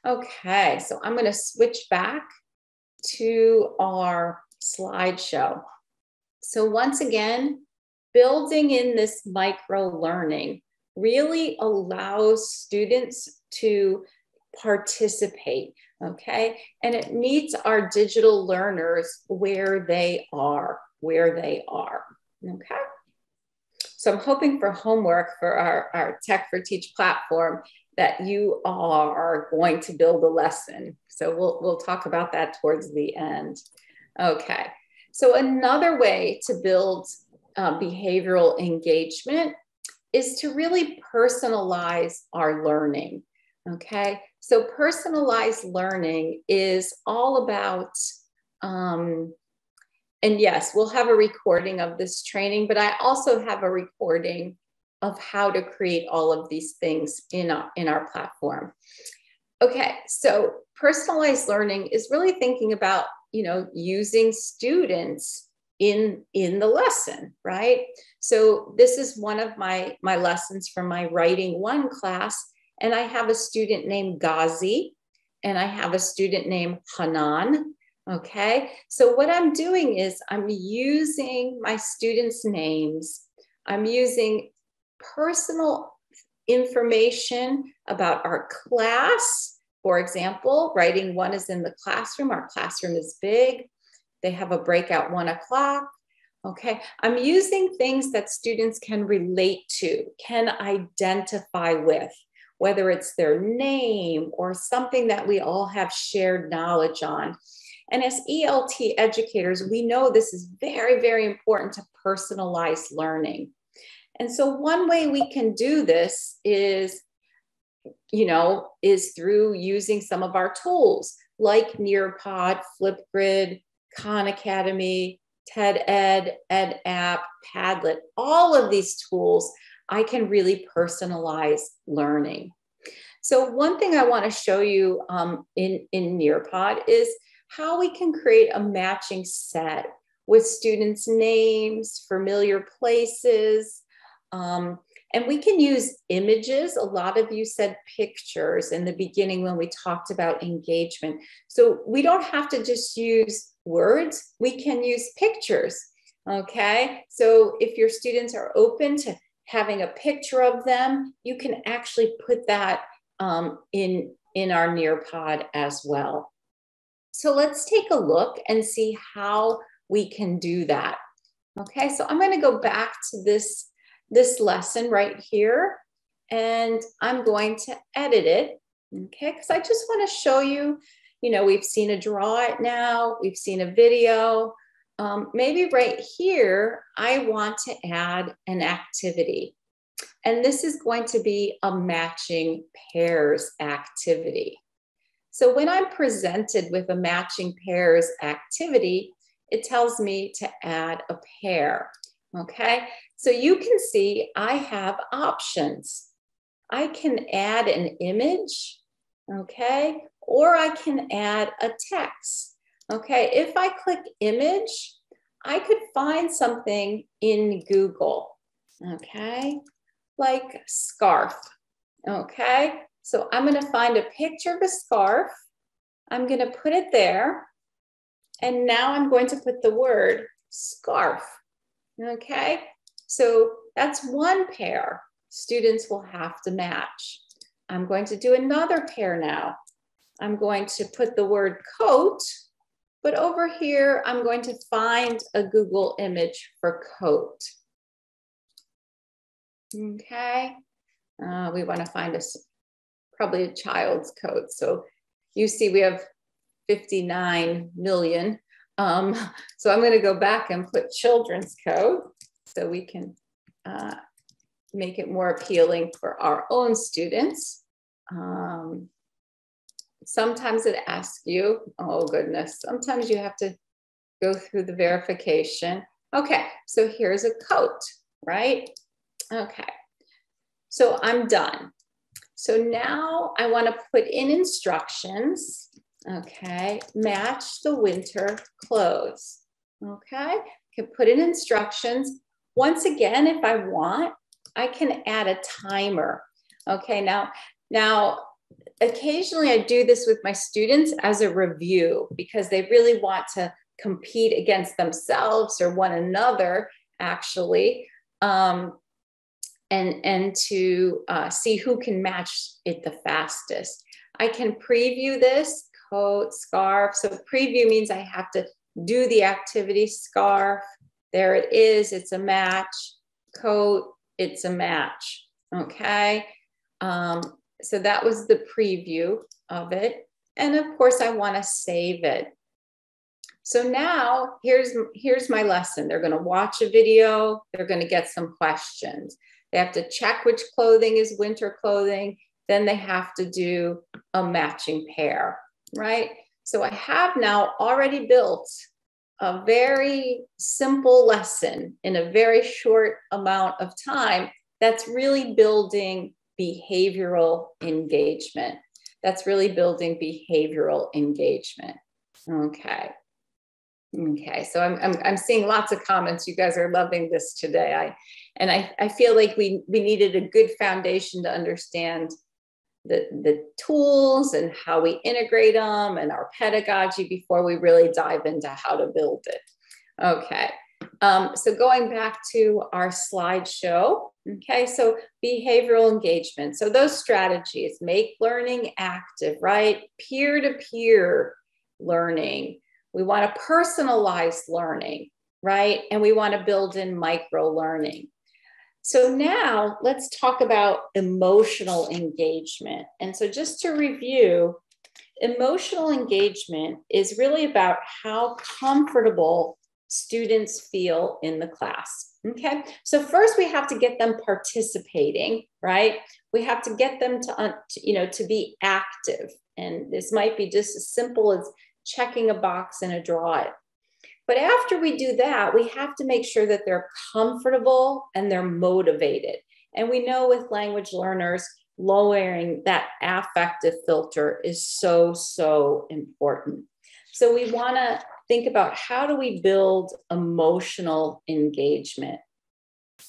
S3: Okay, so I'm gonna switch back to our slideshow. So once again, building in this micro learning really allows students to participate, okay? And it meets our digital learners where they are, okay? So I'm hoping for homework for our Tech for Teach platform that you are going to build a lesson. So we'll talk about that towards the end. Okay, so another way to build behavioral engagement is to really personalize our learning. Okay, so personalized learning is all about, and yes, we'll have a recording of this training, but I also have a recording of how to create all of these things in our platform. Okay, so personalized learning is really thinking about, using students in the lesson, right? So this is one of my lessons from my Writing 1 class, and I have a student named Ghazi, and I have a student named Hanan. Okay, so what I'm doing is I'm using my students' names. I'm using personal information about our class. For example, Writing 1 is in the classroom. Our classroom is big. They have a breakout 1 o'clock. Okay, I'm using things that students can relate to, can identify with, whether it's their name or something that we all have shared knowledge on. And as ELT educators, we know this is very, very important to personalize learning. And so one way we can do this is, is through using some of our tools like Nearpod, Flipgrid, Khan Academy, TED Ed, EdApp, Padlet. All of these tools, I can really personalize learning. So one thing I want to show you in Nearpod is how we can create a matching set with students' names, familiar places, and we can use images. A lot of you said pictures in the beginning when we talked about engagement. So we don't have to just use words, we can use pictures, okay? So if your students are open to having a picture of them, you can actually put that in our Nearpod as well. So let's take a look and see how we can do that. Okay, so I'm going to go back to this lesson right here, and I'm going to edit it, okay, because I just want to show you, we've seen a draw it now, we've seen a video. Maybe right here, I want to add an activity. And this is going to be a matching pairs activity. So when I'm presented with a matching pairs activity, it tells me to add a pair, okay? So you can see I have options. I can add an image, okay? Or I can add a text, okay? If I click image, I could find something in Google, okay? Like scarf, okay? So I'm gonna find a picture of a scarf. I'm gonna put it there. And now I'm going to put the word scarf, okay? So that's one pair students will have to match. I'm going to do another pair now. I'm going to put the word coat, but over here, I'm going to find a Google image for coat. Okay, we want to find probably a child's coat. So you see we have 59 million. So I'm going to go back and put children's coat so we can make it more appealing for our own students. Sometimes it asks you, oh goodness, sometimes you have to go through the verification. Okay, so here's a coat, right? Okay, so I'm done. So now I want to put in instructions. Okay, match the winter clothes. Okay, I can put in instructions. Once again, if I want, I can add a timer. Okay, now occasionally I do this with my students as a review because they really want to compete against themselves or one another, actually, and to see who can match it the fastest. I can preview this, coat, scarf. So preview means I have to do the activity. Scarf, there it is, it's a match. Coat, it's a match, okay? so that was the preview of it. And of course, I want to save it. So now here's my lesson. They're going to watch a video. They're going to get some questions. They have to check which clothing is winter clothing. Then they have to do a matching pair, right? So I have now already built a very simple lesson in a very short amount of time that's really building behavioral engagement. That's really building behavioral engagement. Okay. Okay, so I'm seeing lots of comments. You guys are loving this today. I feel like we needed a good foundation to understand the tools and how we integrate them and our pedagogy before we really dive into how to build it. Okay, so going back to our slideshow. Okay, so behavioral engagement. So those strategies, make learning active, right? Peer-to-peer learning. We want to personalize learning, right? And we want to build in micro learning. So now let's talk about emotional engagement. And so just to review, emotional engagement is really about how comfortable students feel in the class. Okay, so first we have to get them participating, right? We have to get them to be active. And this might be just as simple as checking a box in a drive. But after we do that, we have to make sure that they're comfortable and they're motivated. And we know with language learners, lowering that affective filter is so, so important. So we want to think about how do we build emotional engagement?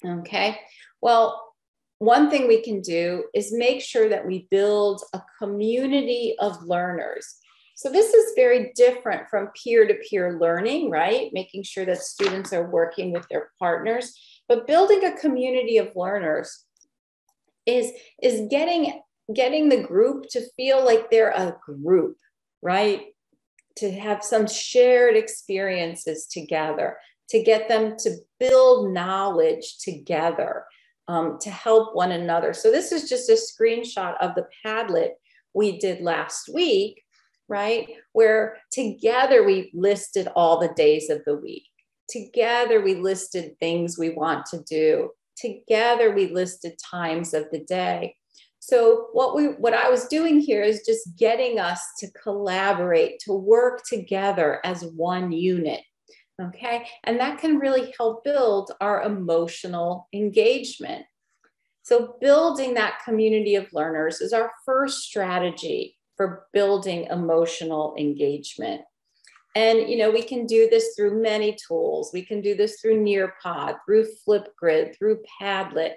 S3: Okay, well, one thing we can do is make sure that we build a community of learners. So this is very different from peer-to-peer learning, right? Making sure that students are working with their partners, but building a community of learners is getting the group to feel like they're a group, right? To have some shared experiences together, to get them to build knowledge together, to help one another. So this is just a screenshot of the Padlet we did last week, right? Where together we listed all the days of the week. Together we listed things we want to do. Together we listed times of the day. So what I was doing here is just getting us to collaborate, to work together as one unit, okay? And that can really help build our emotional engagement. So building that community of learners is our first strategy for building emotional engagement. And, we can do this through many tools. We can do this through Nearpod, through Flipgrid, through Padlet.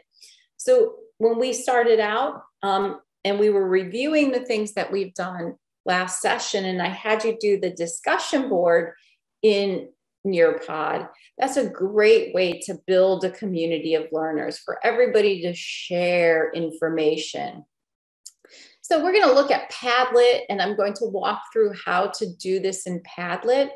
S3: So when we started out and we were reviewing the things that we've done last session, and I had you do the discussion board in Nearpod, that's a great way to build a community of learners for everybody to share information. So we're going to look at Padlet, and I'm going to walk through how to do this in Padlet.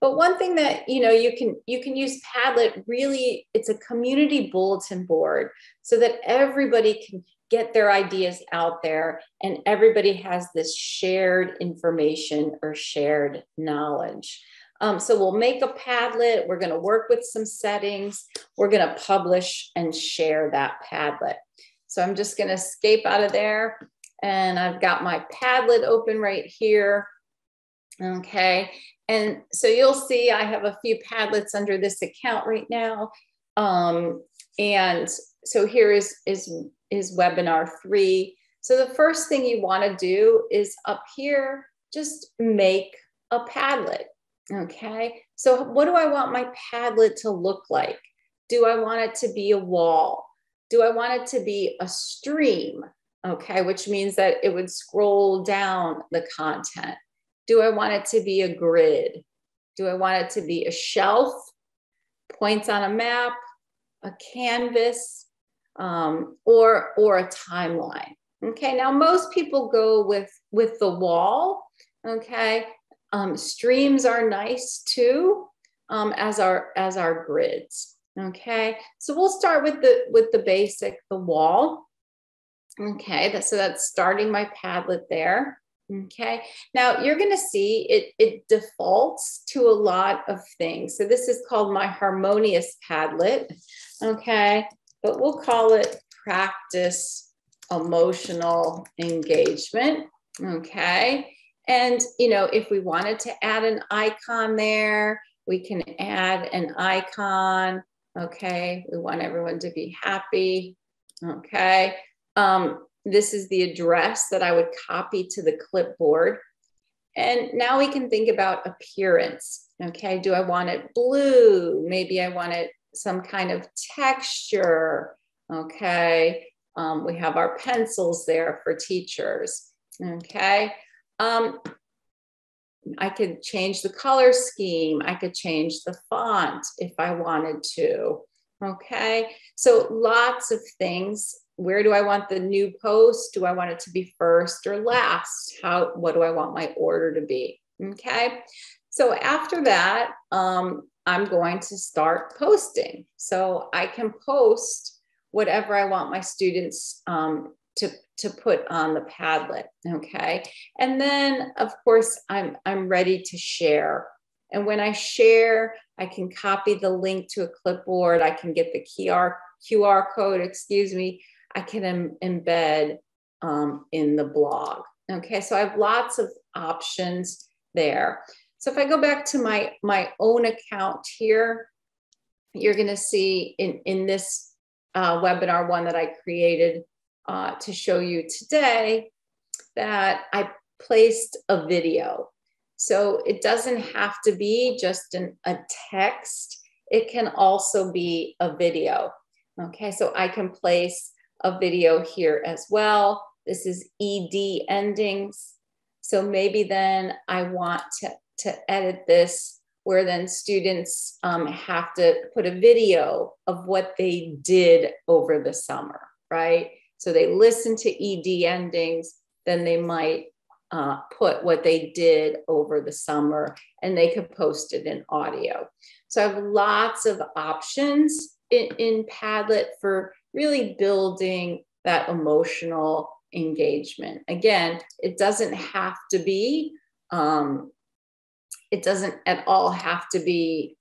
S3: But one thing that, you can use Padlet, really, it's a community bulletin board so that everybody can get their ideas out there and everybody has this shared information or shared knowledge. So we'll make a Padlet. We're going to work with some settings. We're going to publish and share that Padlet. So I'm just going to escape out of there. And I've got my Padlet open right here. Okay. And so you'll see I have a few Padlets under this account right now. And so here is webinar 3. So the first thing you want to do is up here, just make a Padlet. Okay. So what do I want my Padlet to look like? Do I want it to be a wall? Do I want it to be a stream? Okay, which means that it would scroll down the content. Do I want it to be a grid? Do I want it to be a shelf, points on a map, a canvas, or a timeline? Okay, now most people go with the wall. Okay, streams are nice too, as our grids. Okay, so we'll start with the basic, the wall. Okay, so that's starting my Padlet there. Okay, now you're going to see it defaults to a lot of things. So this is called my harmonious Padlet. Okay, but we'll call it practice emotional engagement. Okay, and you know, if we wanted to add an icon there, we can add an icon. Okay, we want everyone to be happy. Okay. This is the address that I would copy to the clipboard. And now we can think about appearance. Okay, do I want it blue? Maybe I want it some kind of texture. Okay, we have our pencils there for teachers. Okay, I could change the color scheme. I could change the font if I wanted to. Okay, so lots of things. Where do I want the new post? Do I want it to be first or last? What do I want my order to be? Okay, so after that, I'm going to start posting. So I can post whatever I want my students to put on the Padlet. Okay, and then of course I'm ready to share. And when I share, I can copy the link to a clipboard. I can get the QR code, excuse me. I can embed in the blog. Okay, so I have lots of options there. So if I go back to my own account here, you're going to see in this webinar one that I created to show you today that I placed a video. So it doesn't have to be just a text. It can also be a video. Okay, so I can place a video here as well. This is ED endings. So maybe then I want to edit this where then students have to put a video of what they did over the summer, right? So they listen to ED endings, then they might put what they did over the summer and they could post it in audio. So I have lots of options in Padlet for really building that emotional engagement. Again, it doesn't have to be, it doesn't at all have to be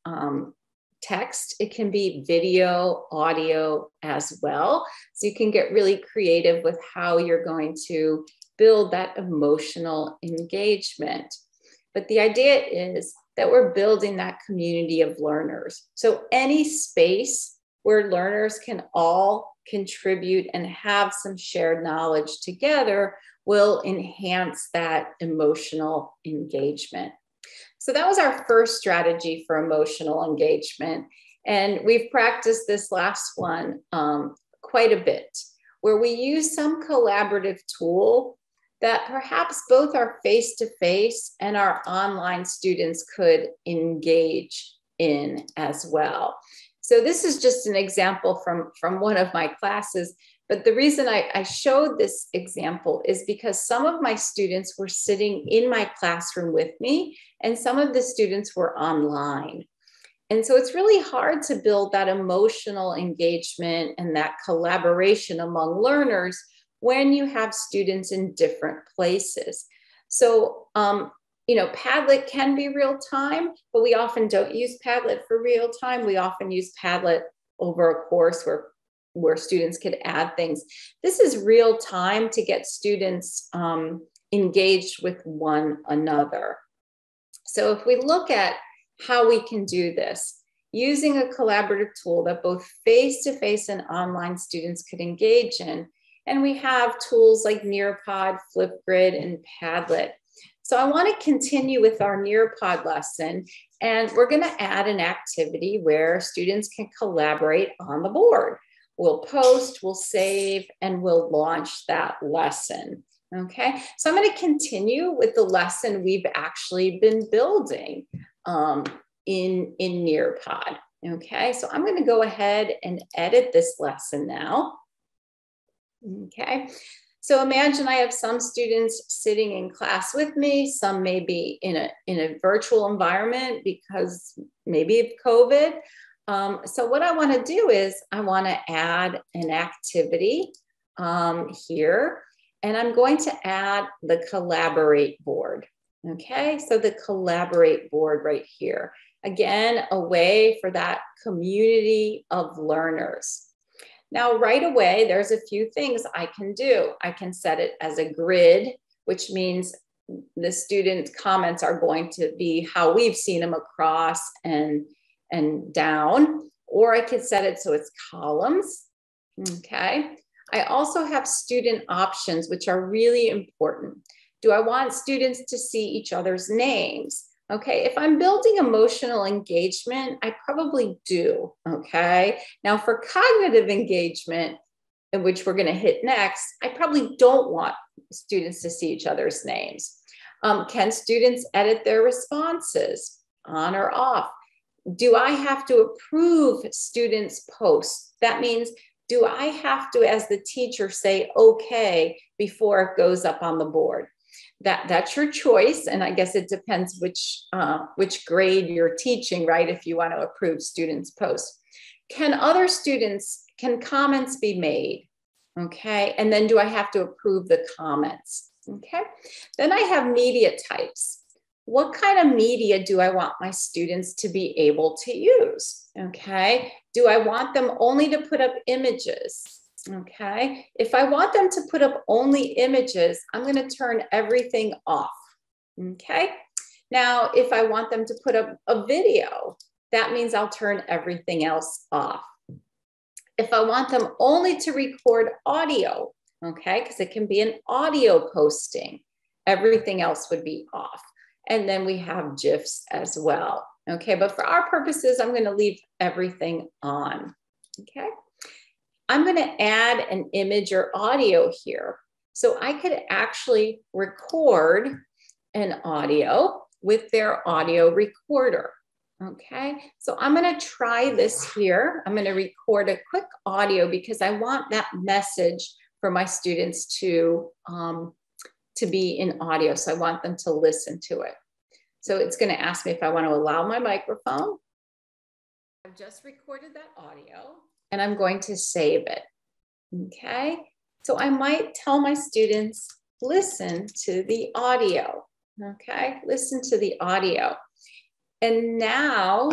S3: text. It can be video, audio as well. So you can get really creative with how you're going to build that emotional engagement. But the idea is that we're building that community of learners. So any space where learners can all contribute and have some shared knowledge together will enhance that emotional engagement. So that was our first strategy for emotional engagement. And we've practiced this last one quite a bit, where we use some collaborative tool that perhaps both our face-to-face and our online students could engage in as well. So this is just an example from one of my classes, but the reason I showed this example is because some of my students were sitting in my classroom with me and some of the students were online. And so it's really hard to build that emotional engagement and that collaboration among learners when you have students in different places. So, you know, Padlet can be real time, but we often don't use Padlet for real time. We often use Padlet over a course where students could add things. This is real time to get students engaged with one another. So if we look at how we can do this, using a collaborative tool that both face-to-face and online students could engage in, and we have tools like Nearpod, Flipgrid, and Padlet. So I want to continue with our Nearpod lesson, and we're going to add an activity where students can collaborate on the board. We'll post, we'll save, and we'll launch that lesson. Okay, so I'm going to continue with the lesson we've actually been building in Nearpod. Okay, so I'm going to go ahead and edit this lesson now. Okay, so imagine I have some students sitting in class with me, some may be in a virtual environment because maybe of COVID. So what I want to do is I want to add an activity here, and I'm going to add the Collaborate board. Okay, so the Collaborate board right here. Again, a way for that community of learners. Now, right away, there's a few things I can do. I can set it as a grid, which means the student comments are going to be how we've seen them across and down, or I could set it so it's columns. Okay. I also have student options, which are really important. Do I want students to see each other's names? Okay, if I'm building emotional engagement, I probably do, okay? Now for cognitive engagement, in which we're gonna hit next, I probably don't want students to see each other's names. Can students edit their responses, on or off? Do I have to approve students' posts? That means, do I have to, as the teacher, say okay before it goes up on the board? That's your choice, and I guess it depends which grade you're teaching, right? If you want to approve students' posts. Can comments be made? Okay, and then do I have to approve the comments? Okay, then I have media types. What kind of media do I want my students to be able to use? Okay, do I want them only to put up images? Okay, if I want them to put up only images, I'm going to turn everything off. Okay, now if I want them to put up a video, that means I'll turn everything else off. If I want them only to record audio, okay, because it can be an audio posting, everything else would be off. And then we have GIFs as well. Okay, but for our purposes, I'm going to leave everything on. Okay. I'm going to add an image or audio here. So I could actually record an audio with their audio recorder. Okay, so I'm going to try this here. I'm going to record a quick audio because I want that message for my students to be in audio. So I want them to listen to it. So it's going to ask me if I want to allow my microphone. I've just recorded that audio and I'm going to save it. Okay, so I might tell my students, listen to the audio. Okay, listen to the audio. And now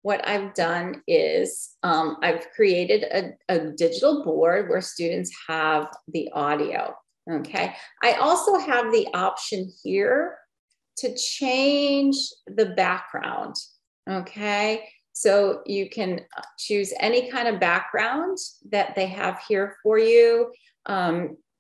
S3: what I've done is I've created a digital board where students have the audio. Okay, I also have the option here to change the background. Okay, so you can choose any kind of background that they have here for you.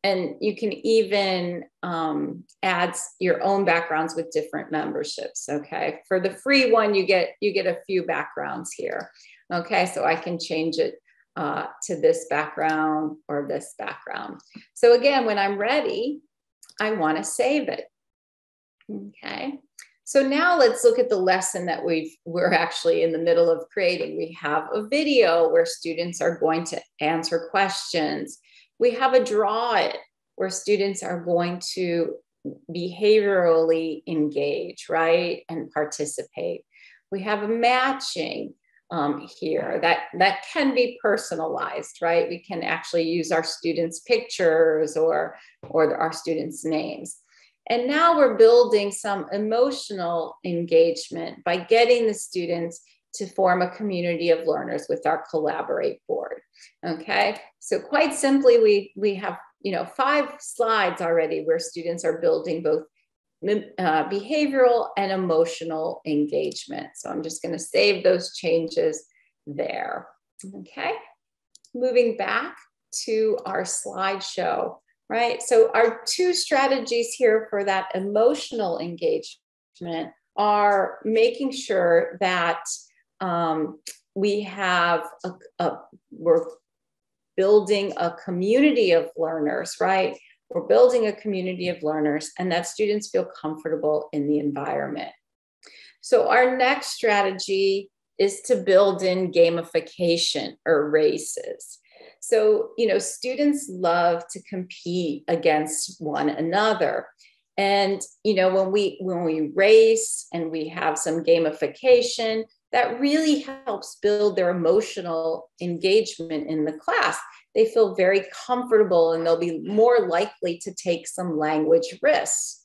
S3: And you can even add your own backgrounds with different memberships, okay? For the free one, you get a few backgrounds here, okay? So I can change it to this background or this background. So again, when I'm ready, I wanna save it, okay? So now let's look at the lesson that we're actually in the middle of creating. We have a video where students are going to answer questions. We have a draw it where students are going to behaviorally engage, right? And participate. We have a matching here that can be personalized, right? We can actually use our students' pictures or our students' names. And now we're building some emotional engagement by getting the students to form a community of learners with our Collaborate board. Okay, so quite simply, we have 5 slides already where students are building both behavioral and emotional engagement. So I'm just going to save those changes there. Okay, moving back to our slideshow, right? So our 2 strategies here for that emotional engagement are making sure that we have we're building a community of learners, right? We're building a community of learners and that students feel comfortable in the environment. So our next strategy is to build in gamification or races. So, students love to compete against one another. And, when we race and we have some gamification, that really helps build their emotional engagement in the class. They feel very comfortable and they'll be more likely to take some language risks.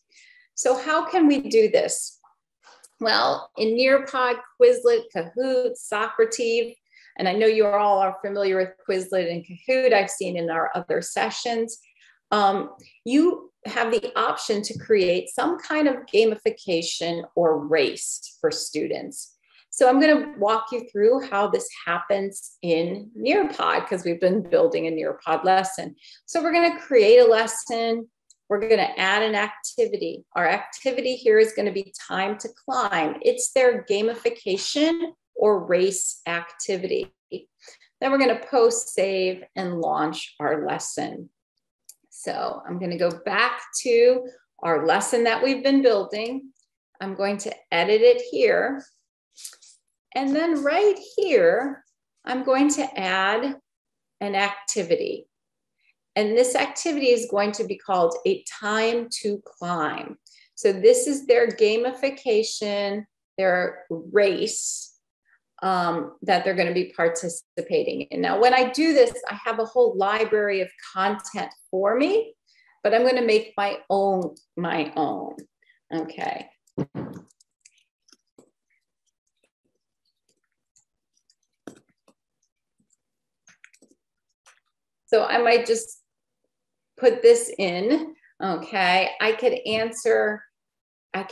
S3: So how can we do this? Well, in Nearpod, Quizlet, Kahoot, Socrative, and I know you all are familiar with Quizlet and Kahoot, I've seen in our other sessions, you have the option to create some kind of gamification or race for students. So I'm going to walk you through how this happens in Nearpod because we've been building a Nearpod lesson. So we're going to create a lesson. We're going to add an activity. Our activity here is going to be time to climb. It's their gamification or race activity. Then we're going to post, save, and launch our lesson. So I'm going to go back to our lesson that we've been building. I'm going to edit it here. And then right here, I'm going to add an activity. And this activity is going to be called a time to climb. So this is their gamification, their race that they're going to be participating in. Now, when I do this, I have a whole library of content for me, but I'm going to make my own. Okay. So I might just put this in, okay? I could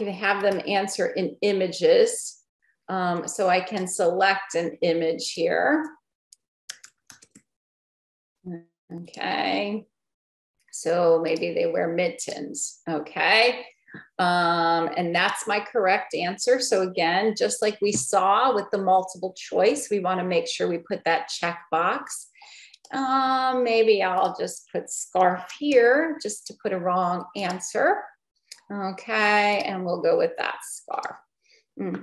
S3: have them answer in images. So I can select an image here. Okay. So maybe they wear mittens, okay? And that's my correct answer. So again, just like we saw with the multiple choice, we want to make sure we put that checkbox. Maybe I'll just put scarf here just to put a wrong answer. Okay, and we'll go with that scarf. Okay.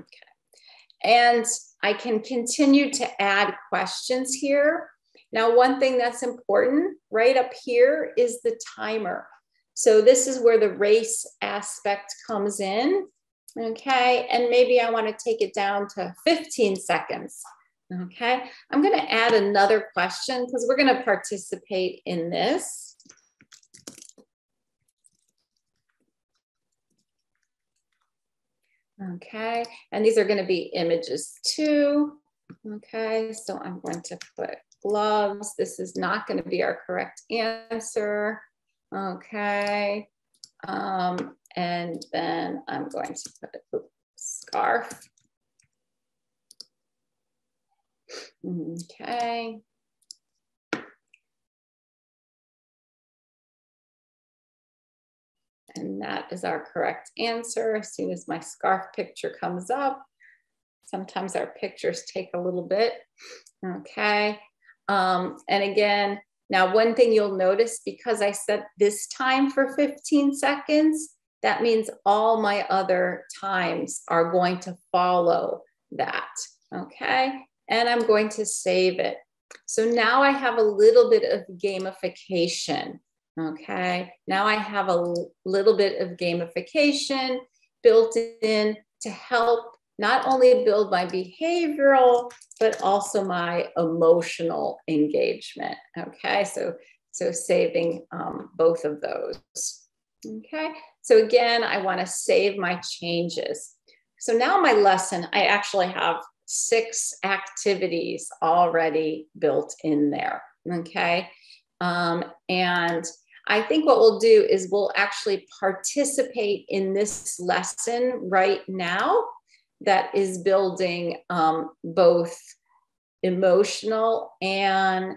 S3: And I can continue to add questions here. Now, one thing that's important right up here is the timer. So this is where the race aspect comes in. Okay, and maybe I want to take it down to 15 seconds. Okay, I'm going to add another question because we're going to participate in this. Okay, and these are going to be images too. Okay, so I'm going to put gloves. This is not going to be our correct answer. Okay, and then I'm going to put scarf. Okay. And that is our correct answer. As soon as my scarf picture comes up, sometimes our pictures take a little bit. Okay. And again, now one thing you'll notice, because I set this time for 15 seconds, that means all my other times are going to follow that. Okay. And I'm going to save it. So now I have a little bit of gamification. Okay, now I have a little bit of gamification built in to help not only build my behavioral, but also my emotional engagement. Okay, so saving both of those. Okay, so again, I want to save my changes. So now my lesson, I actually have 6 activities already built in there. Okay, and I think what we'll do is we'll actually participate in this lesson right now that is building both emotional and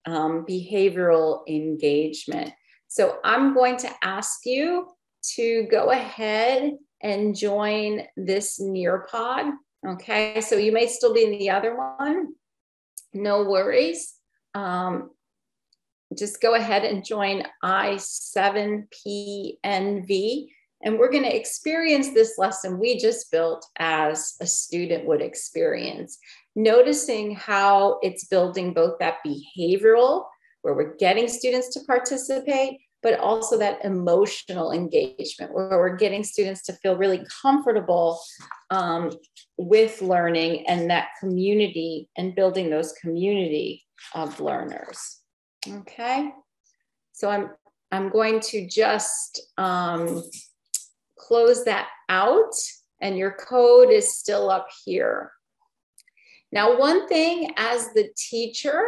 S3: behavioral engagement. So I'm going to ask you to go ahead and join this Nearpod. Okay, so you may still be in the other one. No worries. Just go ahead and join I7PNV, and we're going to experience this lesson we just built as a student would experience, noticing how it's building both that behavioral, where we're getting students to participate, but also that emotional engagement where we're getting students to feel really comfortable with learning and that community and building those community of learners. Okay, so I'm going to just close that out, and your code is still up here. Now, one thing as the teacher,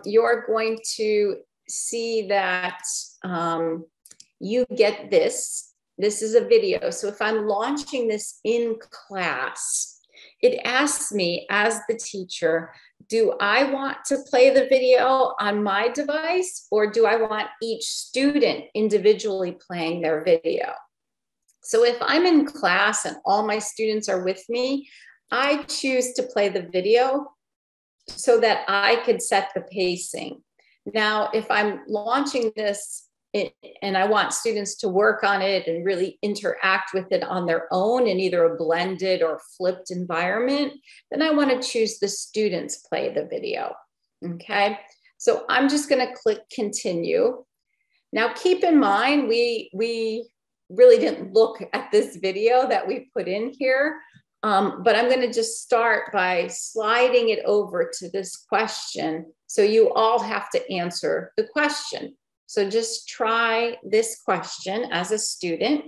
S3: you're going to see that you get this. This is a video. So if I'm launching this in class, it asks me as the teacher, do I want to play the video on my device, or do I want each student individually playing their video? So if I'm in class and all my students are with me, I choose to play the video so that I could set the pacing. Now, if I'm launching this and I want students to work on it and really interact with it on their own in either a blended or flipped environment, then I want to choose the students play the video. Okay, so I'm just going to click continue. Now, keep in mind, we really didn't look at this video that we put in here. But I'm going to just start by sliding it over to this question. So you all have to answer the question. So just try this question as a student.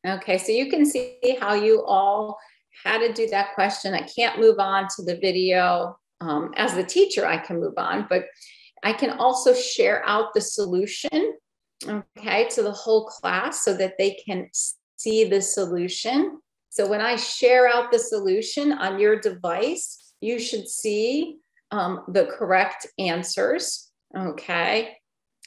S3: Okay, so you can see how you all had to do that question. I can't move on to the video. As the teacher, I can move on, but I can also share out the solution, okay, to the whole class so that they can see the solution. So when I share out the solution on your device, you should see the correct answers. Okay,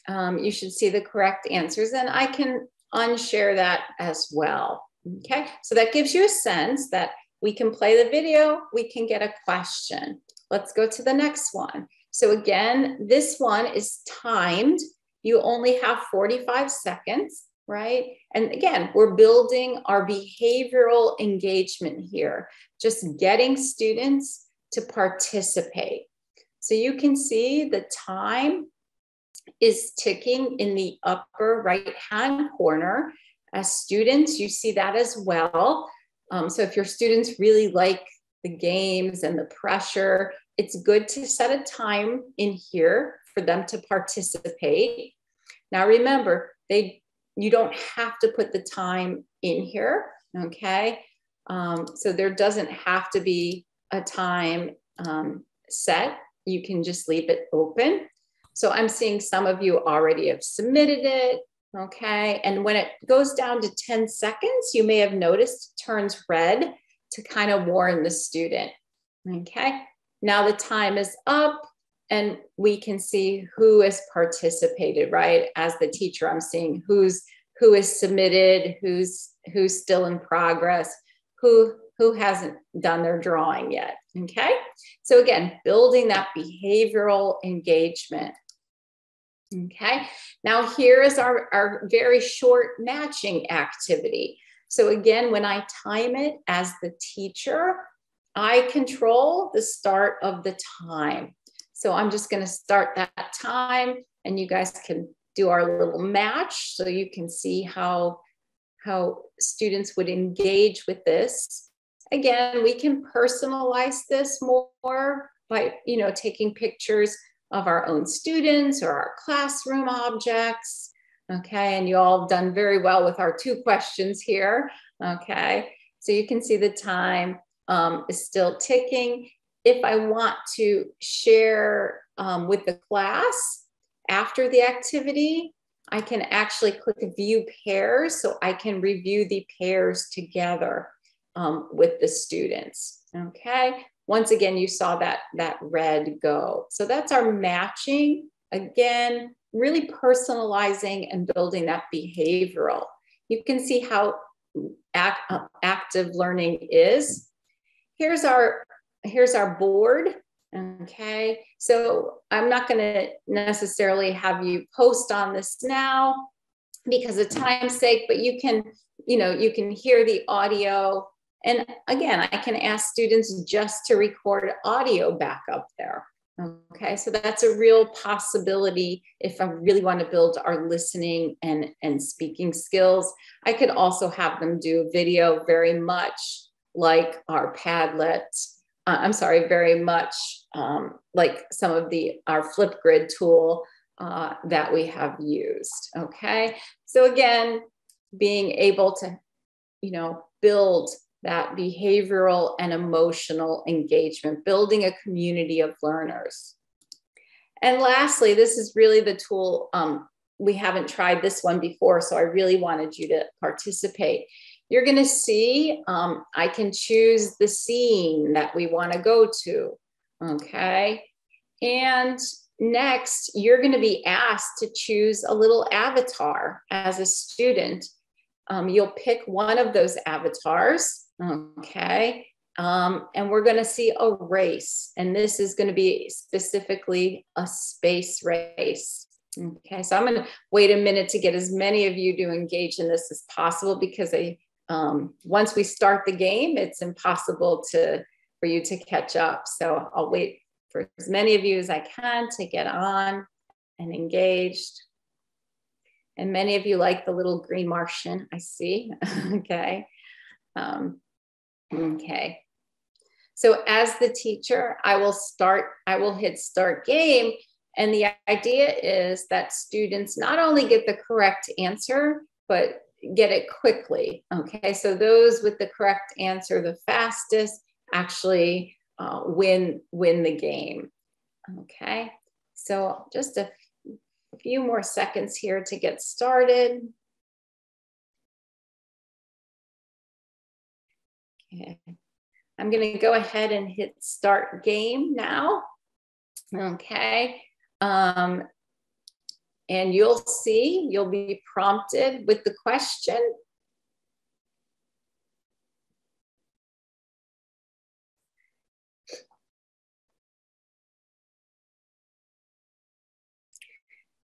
S3: you should see the correct answers, and I can unshare that as well. Okay, so that gives you a sense that we can play the video, we can get a question. Let's go to the next one. So again, this one is timed. You only have 45 seconds. Right? And again, we're building our behavioral engagement here, just getting students to participate. So you can see the time is ticking in the upper right-hand corner. As students, you see that as well. So if your students really like the games and the pressure, it's good to set a time in here for them to participate. Now remember, you don't have to put the time in here, okay? So there doesn't have to be a time set. You can just leave it open. So I'm seeing some of you already have submitted it, okay? And when it goes down to 10 seconds, you may have noticed it turns red to kind of warn the student, okay? Now the time is up. And we can see who has participated, right? As the teacher, I'm seeing who is submitted, who's still in progress, who hasn't done their drawing yet, okay? So again, building that behavioral engagement, okay? Now here is our very short matching activity. So again, when I time it as the teacher, I control the start of the time. So I'm just going to start that time, and you guys can do our little match so you can see how students would engage with this. Again, we can personalize this more by, taking pictures of our own students or our classroom objects. Okay, and you all have done very well with our 2 questions here. Okay, so you can see the time is still ticking. If I want to share with the class after the activity, I can actually click view pairs so I can review the pairs together with the students, okay? Once again, you saw that red go. So that's our matching. Again, really personalizing and building that behavioral. You can see how active learning is. Here's our board, okay? So I'm not gonna necessarily have you post on this now because of time's sake, but you can hear the audio. And again, I can ask students just to record audio back up there, Okay, so that's a real possibility if I really want to build our listening and speaking skills. I could also have them do video very much like our Padlet. I'm sorry, very much like some of our Flipgrid tool that we have used. Okay, so again, being able to, build that behavioral and emotional engagement, building a community of learners. And lastly, this is really the tool, we haven't tried this one before, so I really wanted you to participate. You're gonna see, I can choose the scene that we wanna go to, okay? And next, you're gonna be asked to choose a little avatar as a student. You'll pick one of those avatars, okay? And we're gonna see a race, and this is gonna be specifically a space race. Okay, so I'm gonna wait a minute to get as many of you to engage in this as possible, because once we start the game, it's impossible for you to catch up. So I'll wait for as many of you as I can to get on and engaged. And many of you like the little green Martian, I see. Okay. Okay. So as the teacher, I will hit start game. And the idea is that students not only get the correct answer, but get it quickly. Okay. So those with the correct answer the fastest actually win the game. Okay. So just a few more seconds here to get started. Okay. I'm going to go ahead and hit start game now. Okay. And you'll be prompted with the question.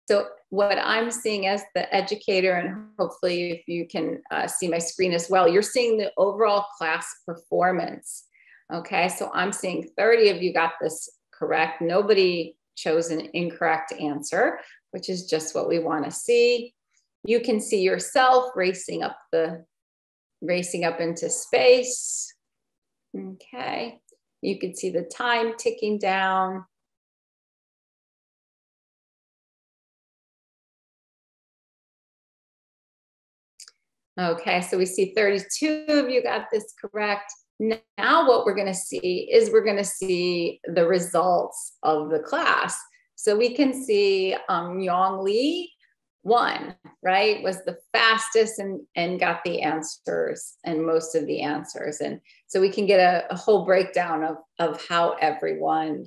S3: So what I'm seeing as the educator, and hopefully if you can see my screen as well, you're seeing the overall class performance. Okay, so I'm seeing 30 of you got this correct. Nobody chose an incorrect answer, which is just what we want to see. You can see yourself racing up into space. Okay, you can see the time ticking down. Okay, so we see 32 of you got this correct. Now what we're going to see is the results of the class. So we can see Yong Lee won, right? Was the fastest and got the answers and most of the answers. And so we can get a whole breakdown of how everyone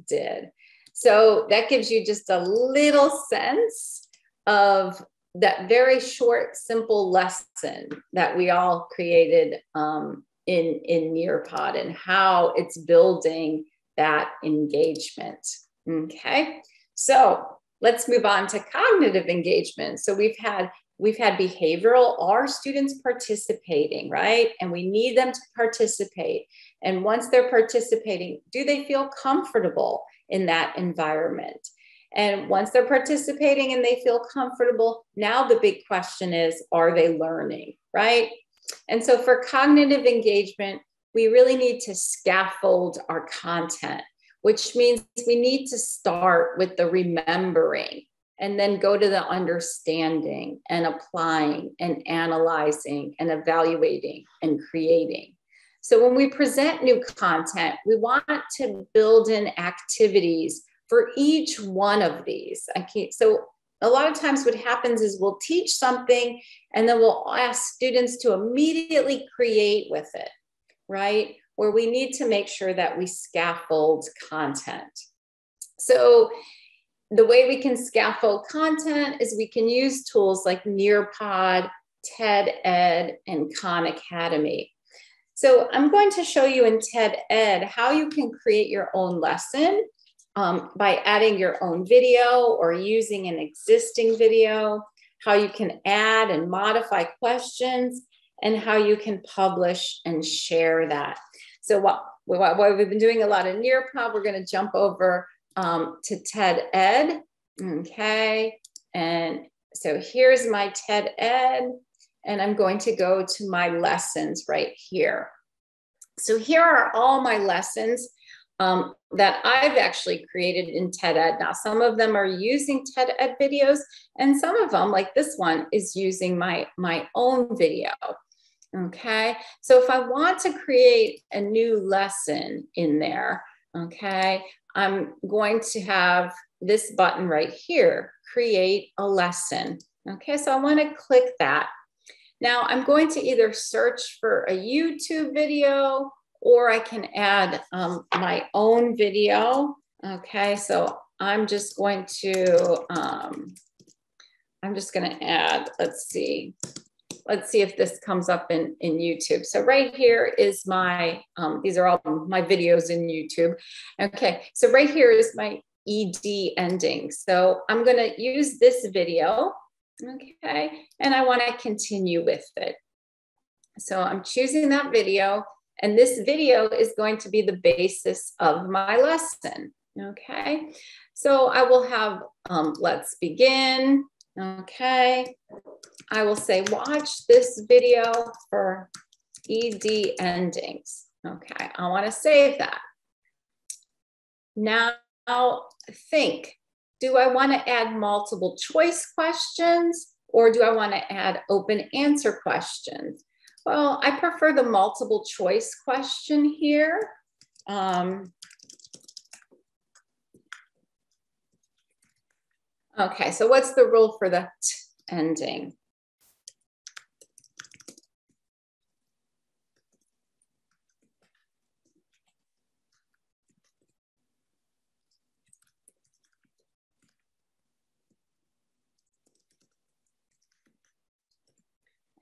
S3: did. So that gives you just a little sense of that very short, simple lesson that we all created in Nearpod, and how it's building that engagement. Okay, so let's move on to cognitive engagement. So we've had behavioral, are students participating, right? And we need them to participate. And once they're participating, do they feel comfortable in that environment? And once they're participating and they feel comfortable, now the big question is, are they learning, right? And so for cognitive engagement, we really need to scaffold our content, which means we need to start with the remembering and then go to the understanding and applying and analyzing and evaluating and creating. So when we present new content, we want to build in activities for each one of these. So a lot of times what happens is we'll teach something and then we'll ask students to immediately create with it, right? Where we need to make sure that we scaffold content. So the way we can scaffold content is we can use tools like Nearpod, TED Ed, and Khan Academy. So I'm going to show you in TED Ed how you can create your own lesson by adding your own video or using an existing video, how you can add and modify questions, and how you can publish and share that. So what we've been doing a lot of Nearpod, we're going to jump over to TED Ed. Okay. And so here's my TED Ed, and I'm going to go to my lessons right here. So here are all my lessons that I've actually created in TED Ed. Now, some of them are using TED Ed videos, and some of them, like this one, is using my own video. Okay, so if I want to create a new lesson in there, okay, I'm going to have this button right here, create a lesson. Okay, so I want to click that. Now I'm going to either search for a YouTube video, or I can add my own video. Okay, so I'm just going to add, let's see if this comes up in YouTube. So right here is my, these are all my videos in YouTube. Okay, so right here is my ED ending. So I'm gonna use this video, okay, and I wanna continue with it. So I'm choosing that video, and this video is going to be the basis of my lesson, okay? So I will have, let's begin, okay? I will say, watch this video for ED endings. Okay, I want to save that. Now think, do I want to add multiple choice questions, or do I want to add open answer questions? Well, I prefer the multiple choice question here. Okay, so what's the rule for the T ending?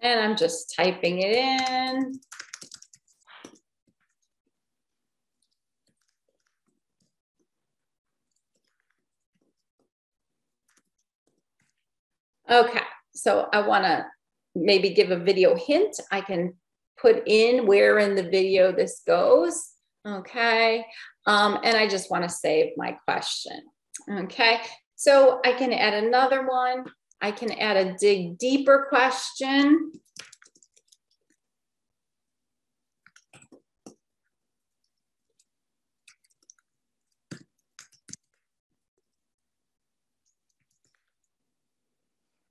S3: And I'm just typing it in. Okay, so I want to maybe give a video hint. I can put in where in the video this goes. Okay, and I just want to save my question. Okay, so I can add another one. I can add a dig deeper question.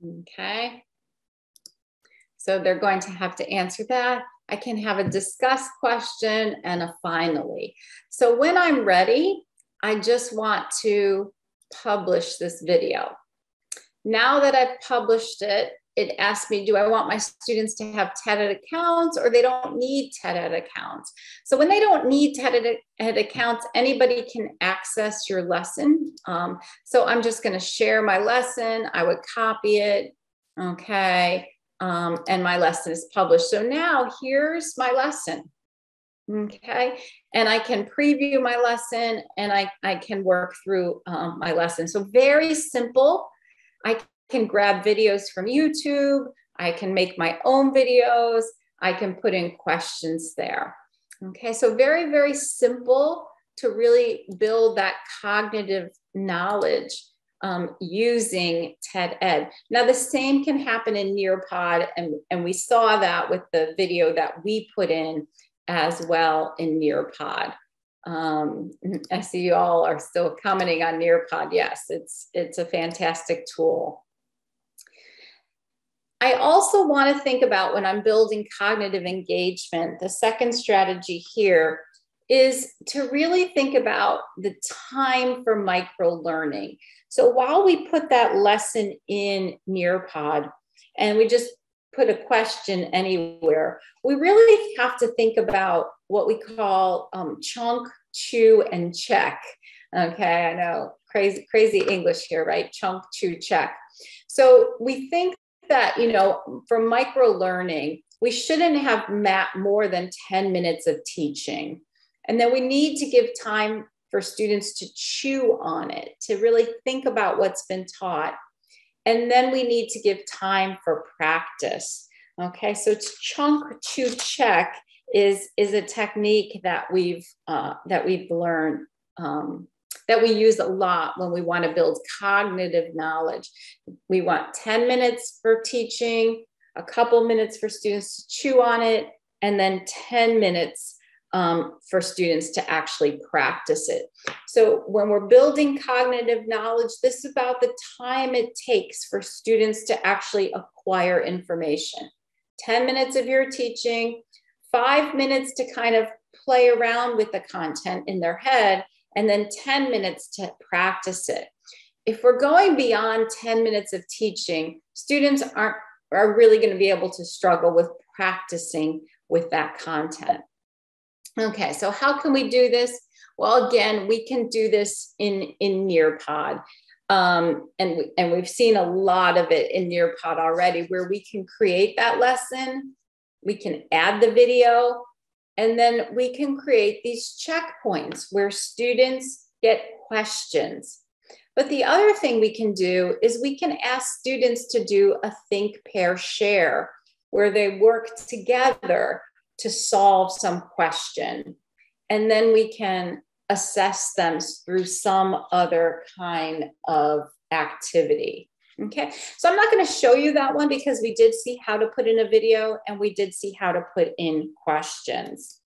S3: Okay, so they're going to have to answer that. I can have a discuss question and a finally. So when I'm ready, I just want to publish this video. Now that I've published it, it asks me, do I want my students to have TED Ed accounts, or they don't need TED Ed accounts? So when they don't need TED Ed accounts, anybody can access your lesson. So I'm just going to share my lesson. I would copy it. Okay. And my lesson is published. So now here's my lesson. Okay. And I can preview my lesson, and I can work through my lesson. So very simple. I can grab videos from YouTube. I can make my own videos. I can put in questions there. Okay, so very, very simple to really build that cognitive knowledge using TED Ed. Now the same can happen in Nearpod, and we saw that with the video that we put in as well in Nearpod. I see you all are still commenting on Nearpod. Yes, it's a fantastic tool. I also want to think about, when I'm building cognitive engagement, the second strategy here is to really think about the time for micro learning. So while we put that lesson in Nearpod and we just put a question anywhere, we really have to think about what we call chunk, chew, and check. Okay, I know, crazy English here, right? Chunk, chew, check. So we think that, you know, for micro learning, we shouldn't have more than 10 minutes of teaching. And then we need to give time for students to chew on it, to really think about what's been taught. And then we need to give time for practice. Okay, so it's chunk, chew, check. is a technique that we've learned, that we use a lot when we want to build cognitive knowledge. We want 10 minutes for teaching, a couple minutes for students to chew on it, and then 10 minutes for students to actually practice it. So when we're building cognitive knowledge, this is about the time it takes for students to actually acquire information. 10 minutes of your teaching, 5 minutes to kind of play around with the content in their head, and then 10 minutes to practice it. If we're going beyond 10 minutes of teaching, students are really going to be able to struggle with practicing with that content. Okay, so how can we do this? Well, again, we can do this in Nearpod. And we've seen a lot of it in Nearpod already, where we can create that lesson, we can add the video, and then we can create these checkpoints where students get questions. But the other thing we can do is we can ask students to do a think, pair, share, where they work together to solve some question. And then we can assess them through some other kind of activity. Okay, so I'm not going to show you that one because we did see how to put in a video and we did see how to put in questions.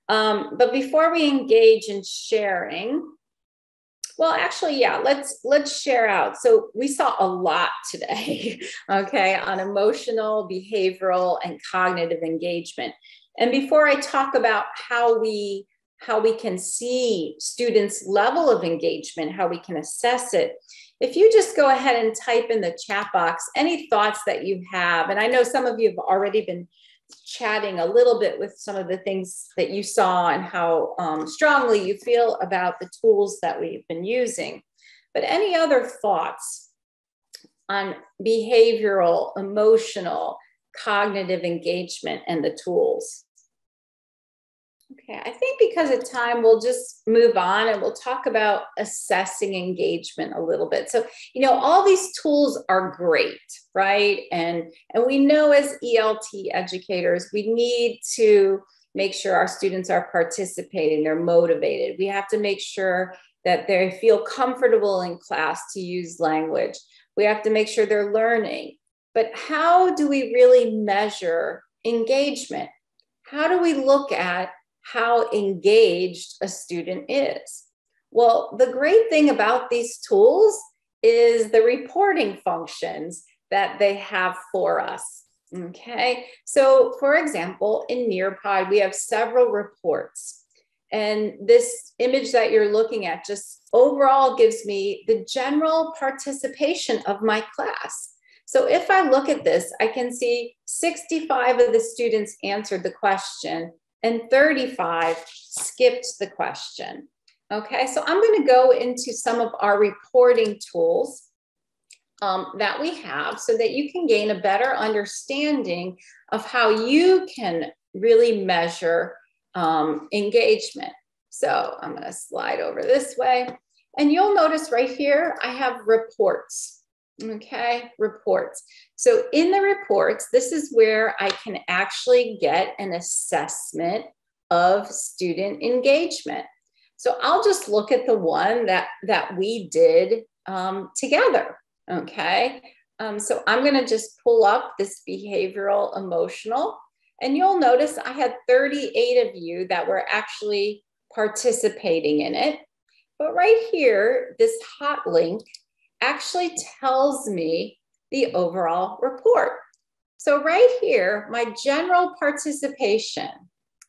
S3: But before we engage in sharing, well, actually, yeah, let's share out. So we saw a lot today, okay, on emotional, behavioral, and cognitive engagement. And before I talk about how we can see students' level of engagement, how we can assess it, if you just go ahead and type in the chat box any thoughts that you have, and I know some of you have already been chatting a little bit with some of the things that you saw and how strongly you feel about the tools that we've been using, but any other thoughts on behavioral, emotional, cognitive engagement and the tools? Okay, I think because of time, we'll just move on and we'll talk about assessing engagement a little bit. So, you know, all these tools are great, right? And we know as ELT educators, we need to make sure our students are participating, they're motivated. We have to make sure that they feel comfortable in class to use language. We have to make sure they're learning. But how do we really measure engagement? How do we look at how engaged a student is? Well, the great thing about these tools is the reporting functions that they have for us. Okay, so for example, in Nearpod, we have several reports. And this image that you're looking at just overall gives me the general participation of my class. So if I look at this, I can see 65 of the students answered the question and 35 skipped the question. Okay, so I'm going to go into some of our reporting tools that we have so that you can gain a better understanding of how you can really measure engagement. So I'm going to slide over this way, and you'll notice right here, I have reports. Okay, reports. So in the reports, this is where I can actually get an assessment of student engagement. So I'll just look at the one that we did together. Okay, so I'm going to just pull up this behavioral emotional, and you'll notice I had 38 of you that were actually participating in it. But right here, this hot link actually tells me the overall report. So right here, my general participation,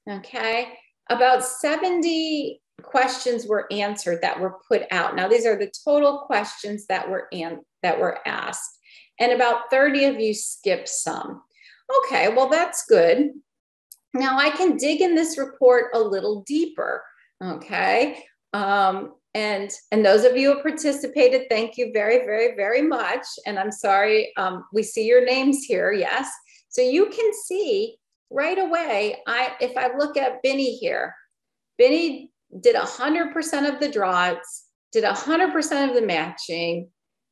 S3: okay, about 70 questions were answered that were put out. Now, these are the total questions that were asked, and about 30 of you skipped some. Okay, well, that's good. Now I can dig in this report a little deeper, okay? And those of you who participated, thank you very, very, very much. And I'm sorry, we see your names here, yes. So you can see right away, if I look at Benny here, Benny did 100% of the draws, did 100% of the matching,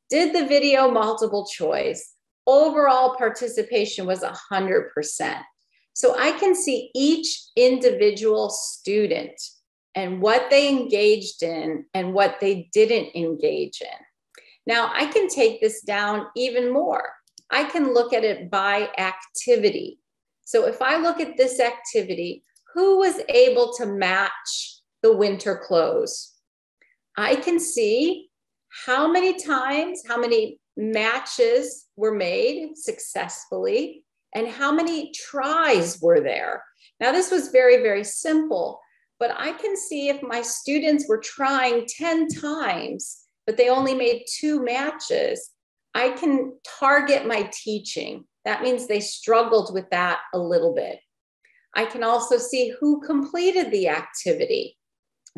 S3: did the video multiple choice. Overall participation was 100%. So I can see each individual student and what they engaged in and what they didn't engage in. Now I can take this down even more. I can look at it by activity. So if I look at this activity, who was able to match the winter clothes? I can see how many times, how many matches were made successfully, and how many tries were there. Now this was very, very simple, but I can see if my students were trying 10 times, but they only made 2 matches, I can target my teaching. That means they struggled with that a little bit. I can also see who completed the activity.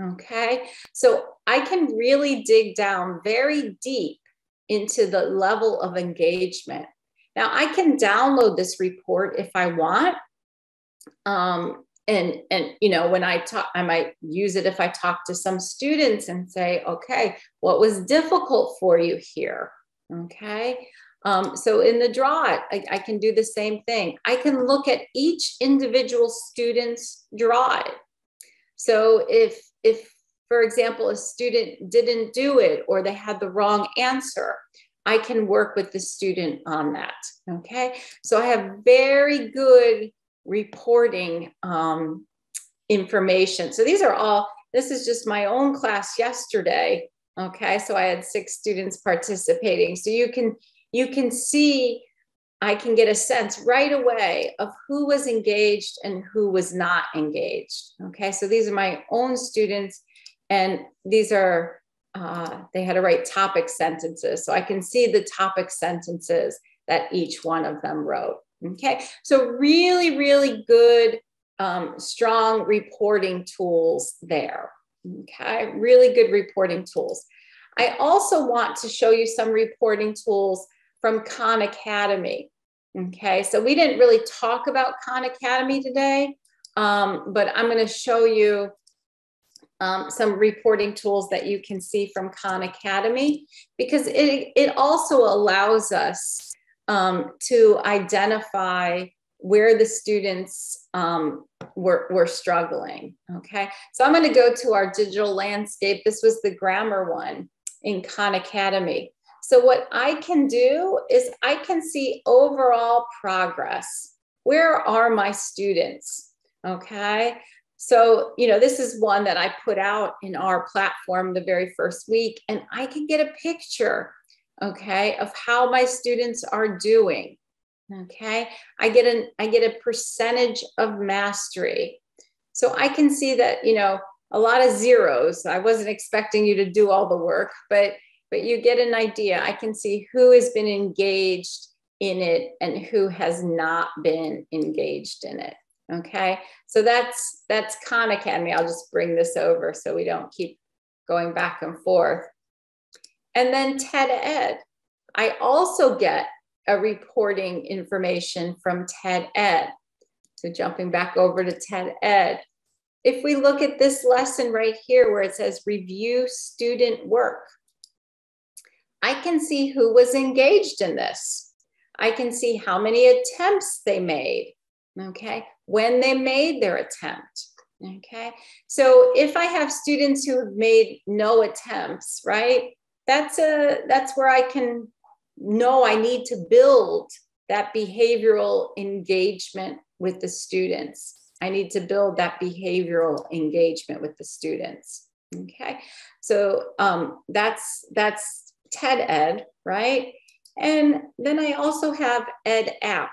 S3: Okay, so I can really dig down very deep into the level of engagement. Now I can download this report if I want. And you know, when I talk, I might use it if I talk to some students and say, okay, what was difficult for you here? Okay, so in the draw, I can do the same thing. I can look at each individual student's draw. So if, for example, a student didn't do it or they had the wrong answer, I can work with the student on that, okay? So I have very good reporting information. So these are all, this is just my own class yesterday, okay? So I had 6 students participating. So you can see, I can get a sense right away of who was engaged and who was not engaged, okay? So these are my own students, and these are, they had to write topic sentences. So I can see the topic sentences that each one of them wrote, okay? So really, really good, strong reporting tools there, okay? Really good reporting tools. I also want to show you some reporting tools from Khan Academy, okay? So we didn't really talk about Khan Academy today, but I'm gonna show you some reporting tools that you can see from Khan Academy, because it also allows us to identify where the students were struggling, okay? So I'm gonna go to our digital landscape. This was the grammar one in Khan Academy. So what I can do is I can see overall progress. Where are my students, okay? So, you know, this is one that I put out in our platform the very first week, and I can get a picture, okay, of how my students are doing, okay? I get a percentage of mastery. So I can see that, you know, a lot of zeros. I wasn't expecting you to do all the work, but you get an idea. I can see who has been engaged in it and who has not been engaged in it. Okay, so that's Khan Academy. I'll just bring this over so we don't keep going back and forth. And then TED Ed. I also get a reporting information from TED Ed. So jumping back over to TED Ed. If we look at this lesson right here where it says review student work, I can see who was engaged in this. I can see how many attempts they made, okay? When they made their attempt, okay? So if I have students who have made no attempts, right? That's where I can know I need to build that behavioral engagement with the students. I need to build that behavioral engagement with the students, okay? So that's TED Ed, right? And then I also have Ed App.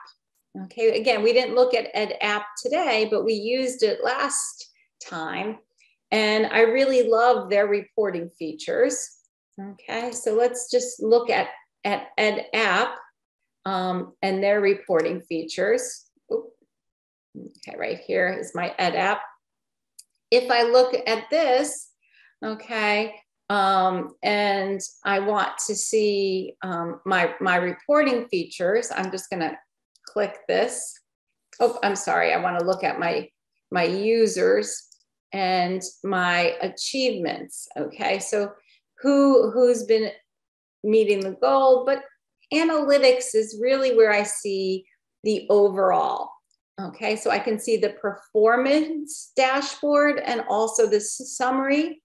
S3: Okay, again, we didn't look at Ed App today, but we used it last time. And I really love their reporting features. Okay, so let's just look at Ed App and their reporting features. Oop. Okay, right here is my Ed App. If I look at this, okay, and I want to see my reporting features, I'm just gonna click this. Oh, I'm sorry. I want to look at my users and my achievements. Okay, so who's been meeting the goal, but analytics is really where I see the overall. Okay, so I can see the performance dashboard and also the summary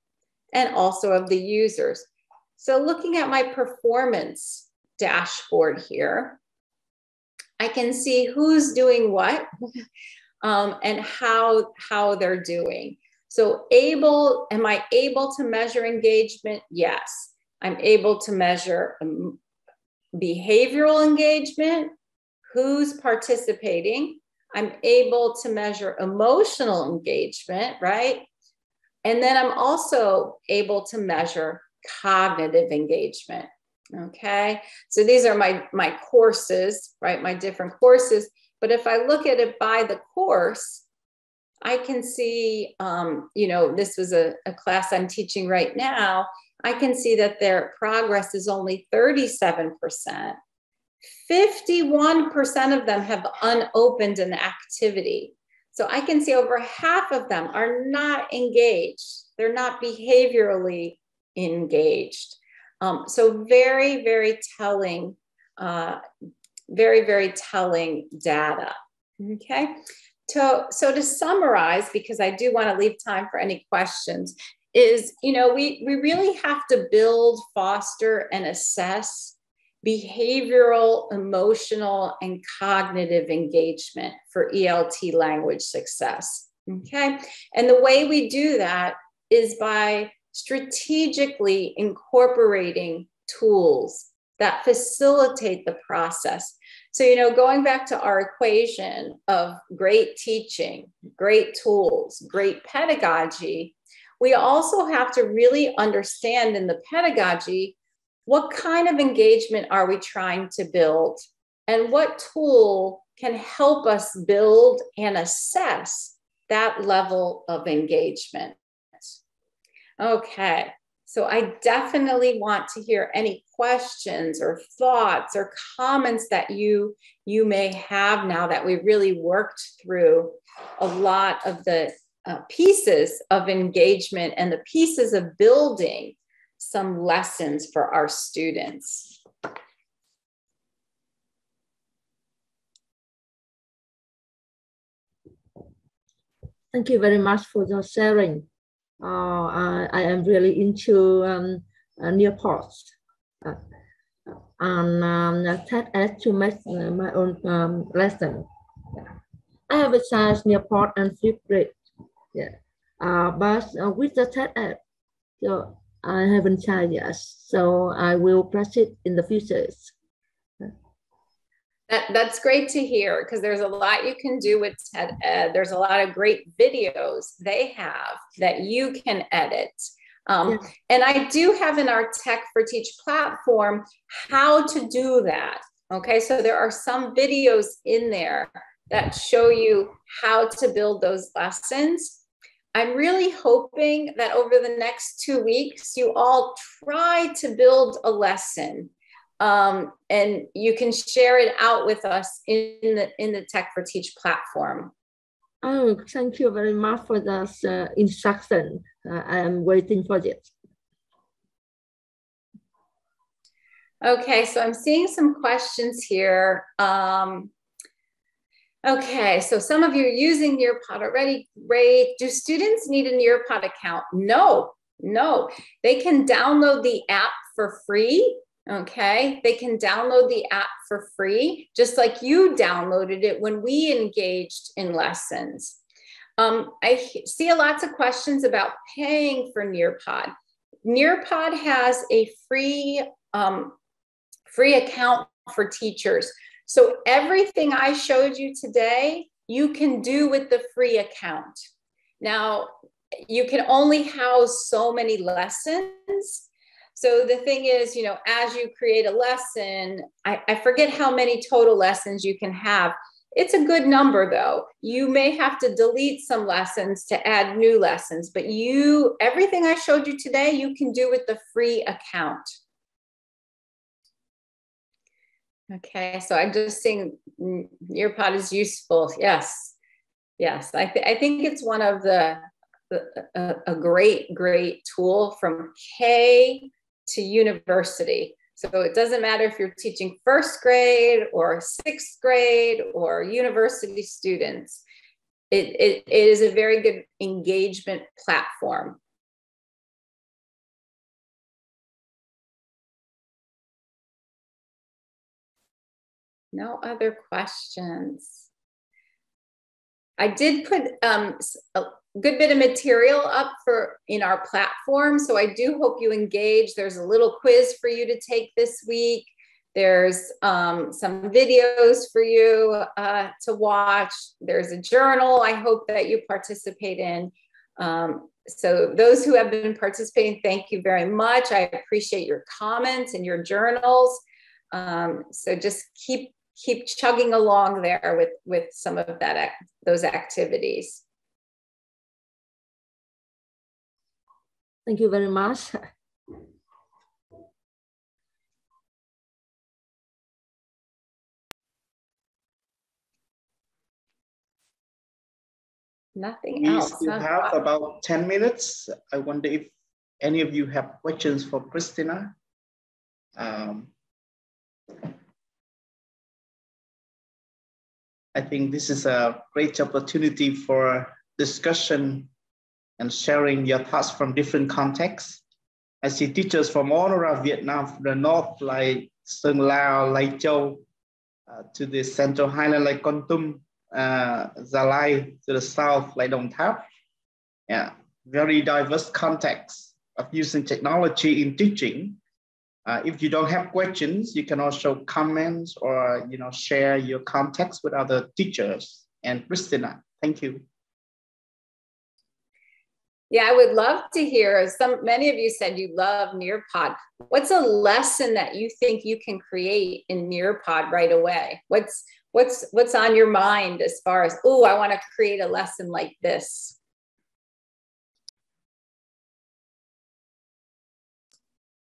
S3: and also of the users. So looking at my performance dashboard here, I can see who's doing what and how they're doing. So am I able to measure engagement? Yes. I'm able to measure behavioral engagement, who's participating. I'm able to measure emotional engagement, right? And then I'm also able to measure cognitive engagement. Okay, so these are my courses, right? My different courses. But if I look at it by the course, I can see, this was a class I'm teaching right now. I can see that their progress is only 37%. 51% of them have unopened an activity. So I can see over half of them are not engaged. They're not behaviorally engaged. So very, very telling, very, very telling data. Okay. So to summarize, because I do want to leave time for any questions, is, we really have to build, foster, and assess behavioral, emotional, and cognitive engagement for ELT language success. Okay. And the way we do that is by strategically incorporating tools that facilitate the process. So, going back to our equation of great teaching, great tools, great pedagogy, we also have to really understand in the pedagogy, what kind of engagement are we trying to build? And what tool can help us build and assess that level of engagement? Okay, so I definitely want to hear any questions or thoughts or comments that you may have now that we really worked through a lot of the pieces of engagement and the pieces of building some lessons for our students.
S2: Thank you very much for your sharing. I am really into Nearpod and TED to make my own lesson. I have a chance Nearpod and Flipgrid. Yeah, but with the TED app, so I haven't tried yet. So I will practice it in the future.
S3: That's great to hear, because there's a lot you can do with TED Ed. There's a lot of great videos they have that you can edit. And I do have in our Tech for Teach platform how to do that. Okay, so there are some videos in there that show you how to build those lessons. I'm really hoping that over the next 2 weeks, you all try to build a lesson. And you can share it out with us in the Tech for Teach platform.
S2: Oh, thank you very much for this instruction. I am waiting for it.
S3: Okay, so I'm seeing some questions here. Okay, so some of you are using Nearpod already. Great. Do students need a Nearpod account? No. They can download the app for free. Okay, they can download the app for free, just like you downloaded it when we engaged in lessons. I see lots of questions about paying for Nearpod. Nearpod has a free account for teachers. So everything I showed you today, you can do with the free account. Now, you can only house so many lessons. So the thing is, as you create a lesson, I forget how many total lessons you can have. It's a good number though. You may have to delete some lessons to add new lessons, but everything I showed you today, you can do with the free account. Okay, so I'm just saying Nearpod is useful. Yes. I think it's one of a great tool from K to university. So it doesn't matter if you're teaching first grade or sixth grade or university students. It is a very good engagement platform. No other questions. I did put a good bit of material up in our platform, so I do hope you engage. There's a little quiz for you to take this week. There's some videos for you to watch. There's a journal I hope that you participate in. So those who have been participating, thank you very much. I appreciate your comments and your journals. So just keep chugging along there with some of those activities.
S2: Thank you very much.
S3: Nothing else.
S1: We still have about 10 minutes. I wonder if any of you have questions for Christina. I think this is a great opportunity for discussion and sharing your thoughts from different contexts. I see teachers from all around Vietnam, from the north like Sơn La, Lai Châu, to the central highland like Kon Tum, Gia Lai, to the south like Đồng Tháp. Yeah, very diverse context of using technology in teaching. If you don't have questions, you can also comment or share your context with other teachers. And Christina, thank you.
S3: Yeah, I would love to hear. Many of you said you love Nearpod. What's a lesson that you think you can create in Nearpod right away? What's on your mind as far as, oh, I want to create a lesson like this?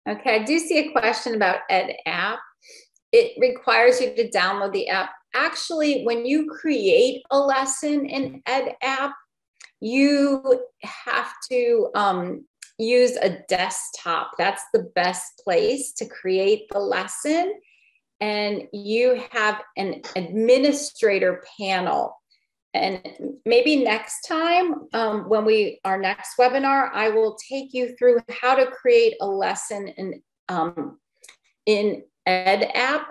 S3: Okay, I do see a question about EdApp. It requires you to download the app. Actually, when you create a lesson in EdApp, you have to use a desktop. That's the best place to create the lesson. And you have an administrator panel. And maybe next time, our next webinar, I will take you through how to create a lesson in EdApp.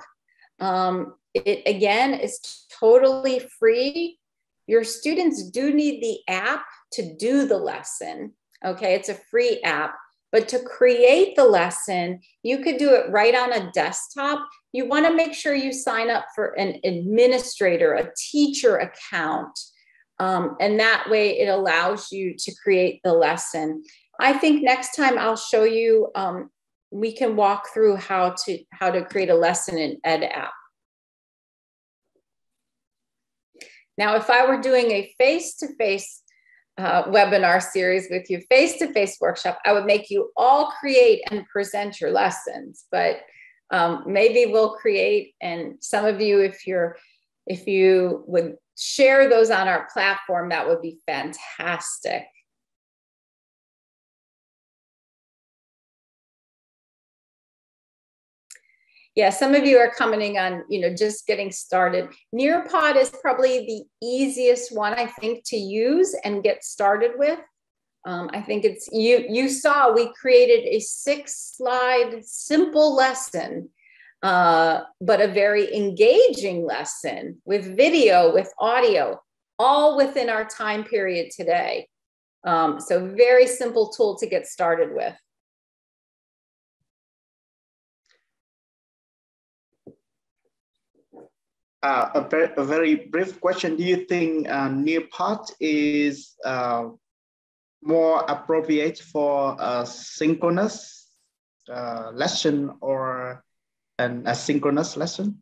S3: It again is totally free. Your students do need the app to do the lesson. Okay, it's a free app. But to create the lesson, you could do it right on a desktop. You want to make sure you sign up for an administrator, a teacher account. And that way it allows you to create the lesson. I think next time I'll show you, we can walk through how to create a lesson in EdApp. Now, if I were doing a face-to-face webinar series with you, face-to-face workshop, I would make you all create and present your lessons, but maybe we'll create, and some of you, if you would share those on our platform, that would be fantastic. Yeah, some of you are commenting on, just getting started. Nearpod is probably the easiest one, I think, to use and get started with. I think it's, you saw we created a 6-slide simple lesson, but a very engaging lesson with video, with audio, all within our time period today. So very simple tool to get started with.
S1: A very brief question. Do you think Nearpod is more appropriate for a synchronous lesson or an asynchronous lesson?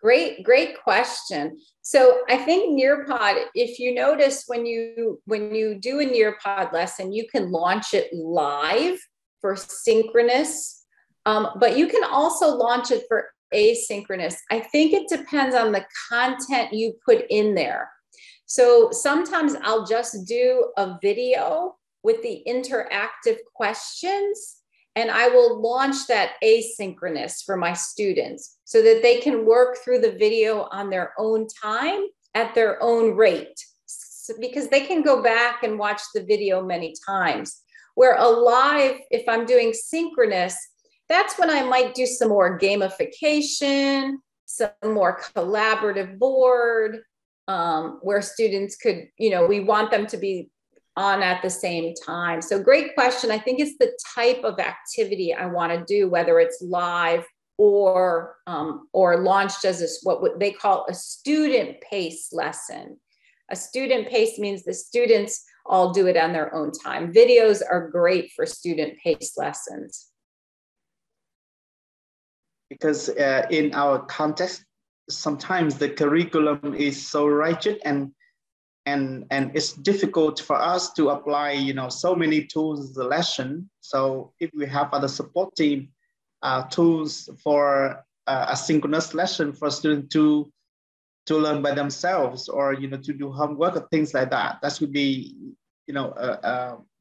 S3: Great question. So I think Nearpod, if you notice when you do a Nearpod lesson, you can launch it live for synchronous, but you can also launch it for asynchronous. I think it depends on the content you put in there. So sometimes I'll just do a video with the interactive questions, and I will launch that asynchronous for my students so that they can work through the video on their own time at their own rate, because they can go back and watch the video many times. Where a live, if I'm doing synchronous, that's when I might do some more gamification, some more collaborative board, where students could, we want them to be on at the same time. So great question. I think it's the type of activity I want to do, whether it's live or launched as what they call a student-paced lesson. A student-paced means the students all do it on their own time. Videos are great for student-paced lessons.
S1: Because in our context, sometimes the curriculum is so rigid and it's difficult for us to apply, so many tools in the lesson. So if we have other support team tools for a synchronous lesson for students to learn by themselves, or to do homework or things like that, that would be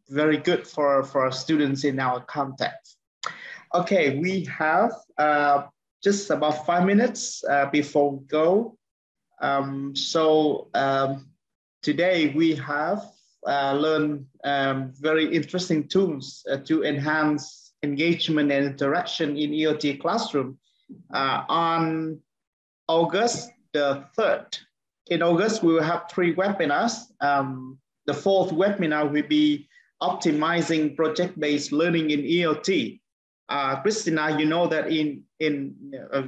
S1: very good for students in our context. Okay, we have just about 5 minutes before we go. Today we have learned very interesting tools to enhance engagement and interaction in ELT Classroom. On August the 3rd, in August, we will have 3 webinars. The 4th webinar will be optimizing project-based learning in ELT. Christina, you know that in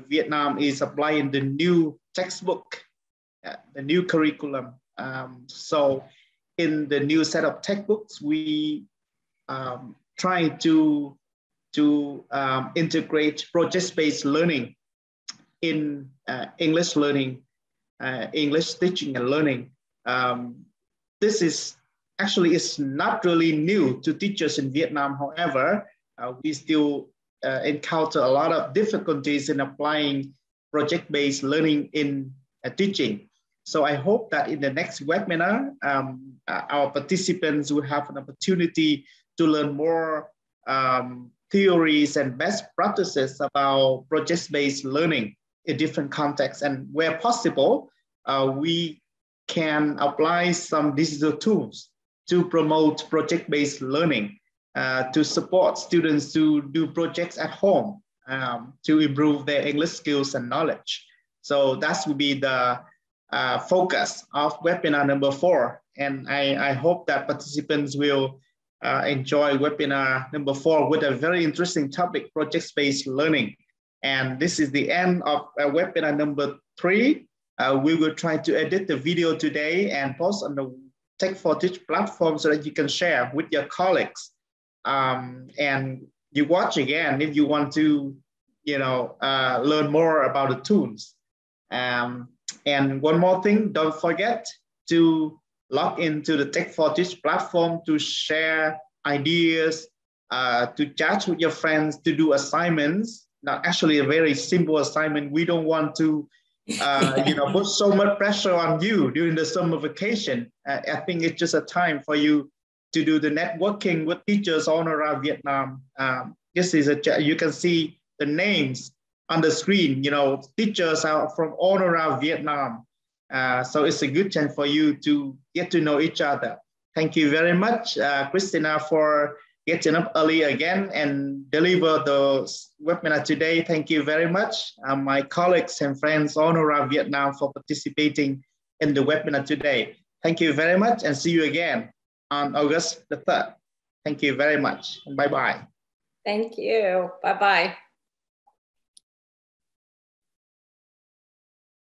S1: Vietnam is applying the new textbook, the new curriculum. So in the new set of textbooks, we try to integrate project-based learning in English learning, English teaching and learning. This is actually is not really new to teachers in Vietnam. However, we still encounter a lot of difficulties in applying project-based learning in teaching. So I hope that in the next webinar, our participants will have an opportunity to learn more theories and best practices about project-based learning in different contexts. And where possible, we can apply some digital tools to promote project-based learning, to support students to do projects at home, to improve their English skills and knowledge. So that will be the focus of webinar number 4. And I hope that participants will enjoy webinar number 4 with a very interesting topic, project-based learning. And this is the end of webinar number 3. We will try to edit the video today and post on the Tech4Teach platform so that you can share with your colleagues. And you watch again if you want to, learn more about the tools. And one more thing, don't forget to log into the Tech4Teach platform to share ideas, to chat with your friends, to do assignments. Now, actually a very simple assignment. We don't want to, put so much pressure on you during the summer vacation. I think it's just a time for you to do the networking with teachers all around Vietnam. This is you can see the names on the screen, teachers are from all around Vietnam. So it's a good chance for you to get to know each other. Thank you very much, Christina, for getting up early again and deliver the webinar today. Thank you very much. My colleagues and friends all around Vietnam for participating in the webinar today. Thank you very much and see you again on August the 3rd. Thank you very much and bye-bye.
S3: Thank you. Bye-bye.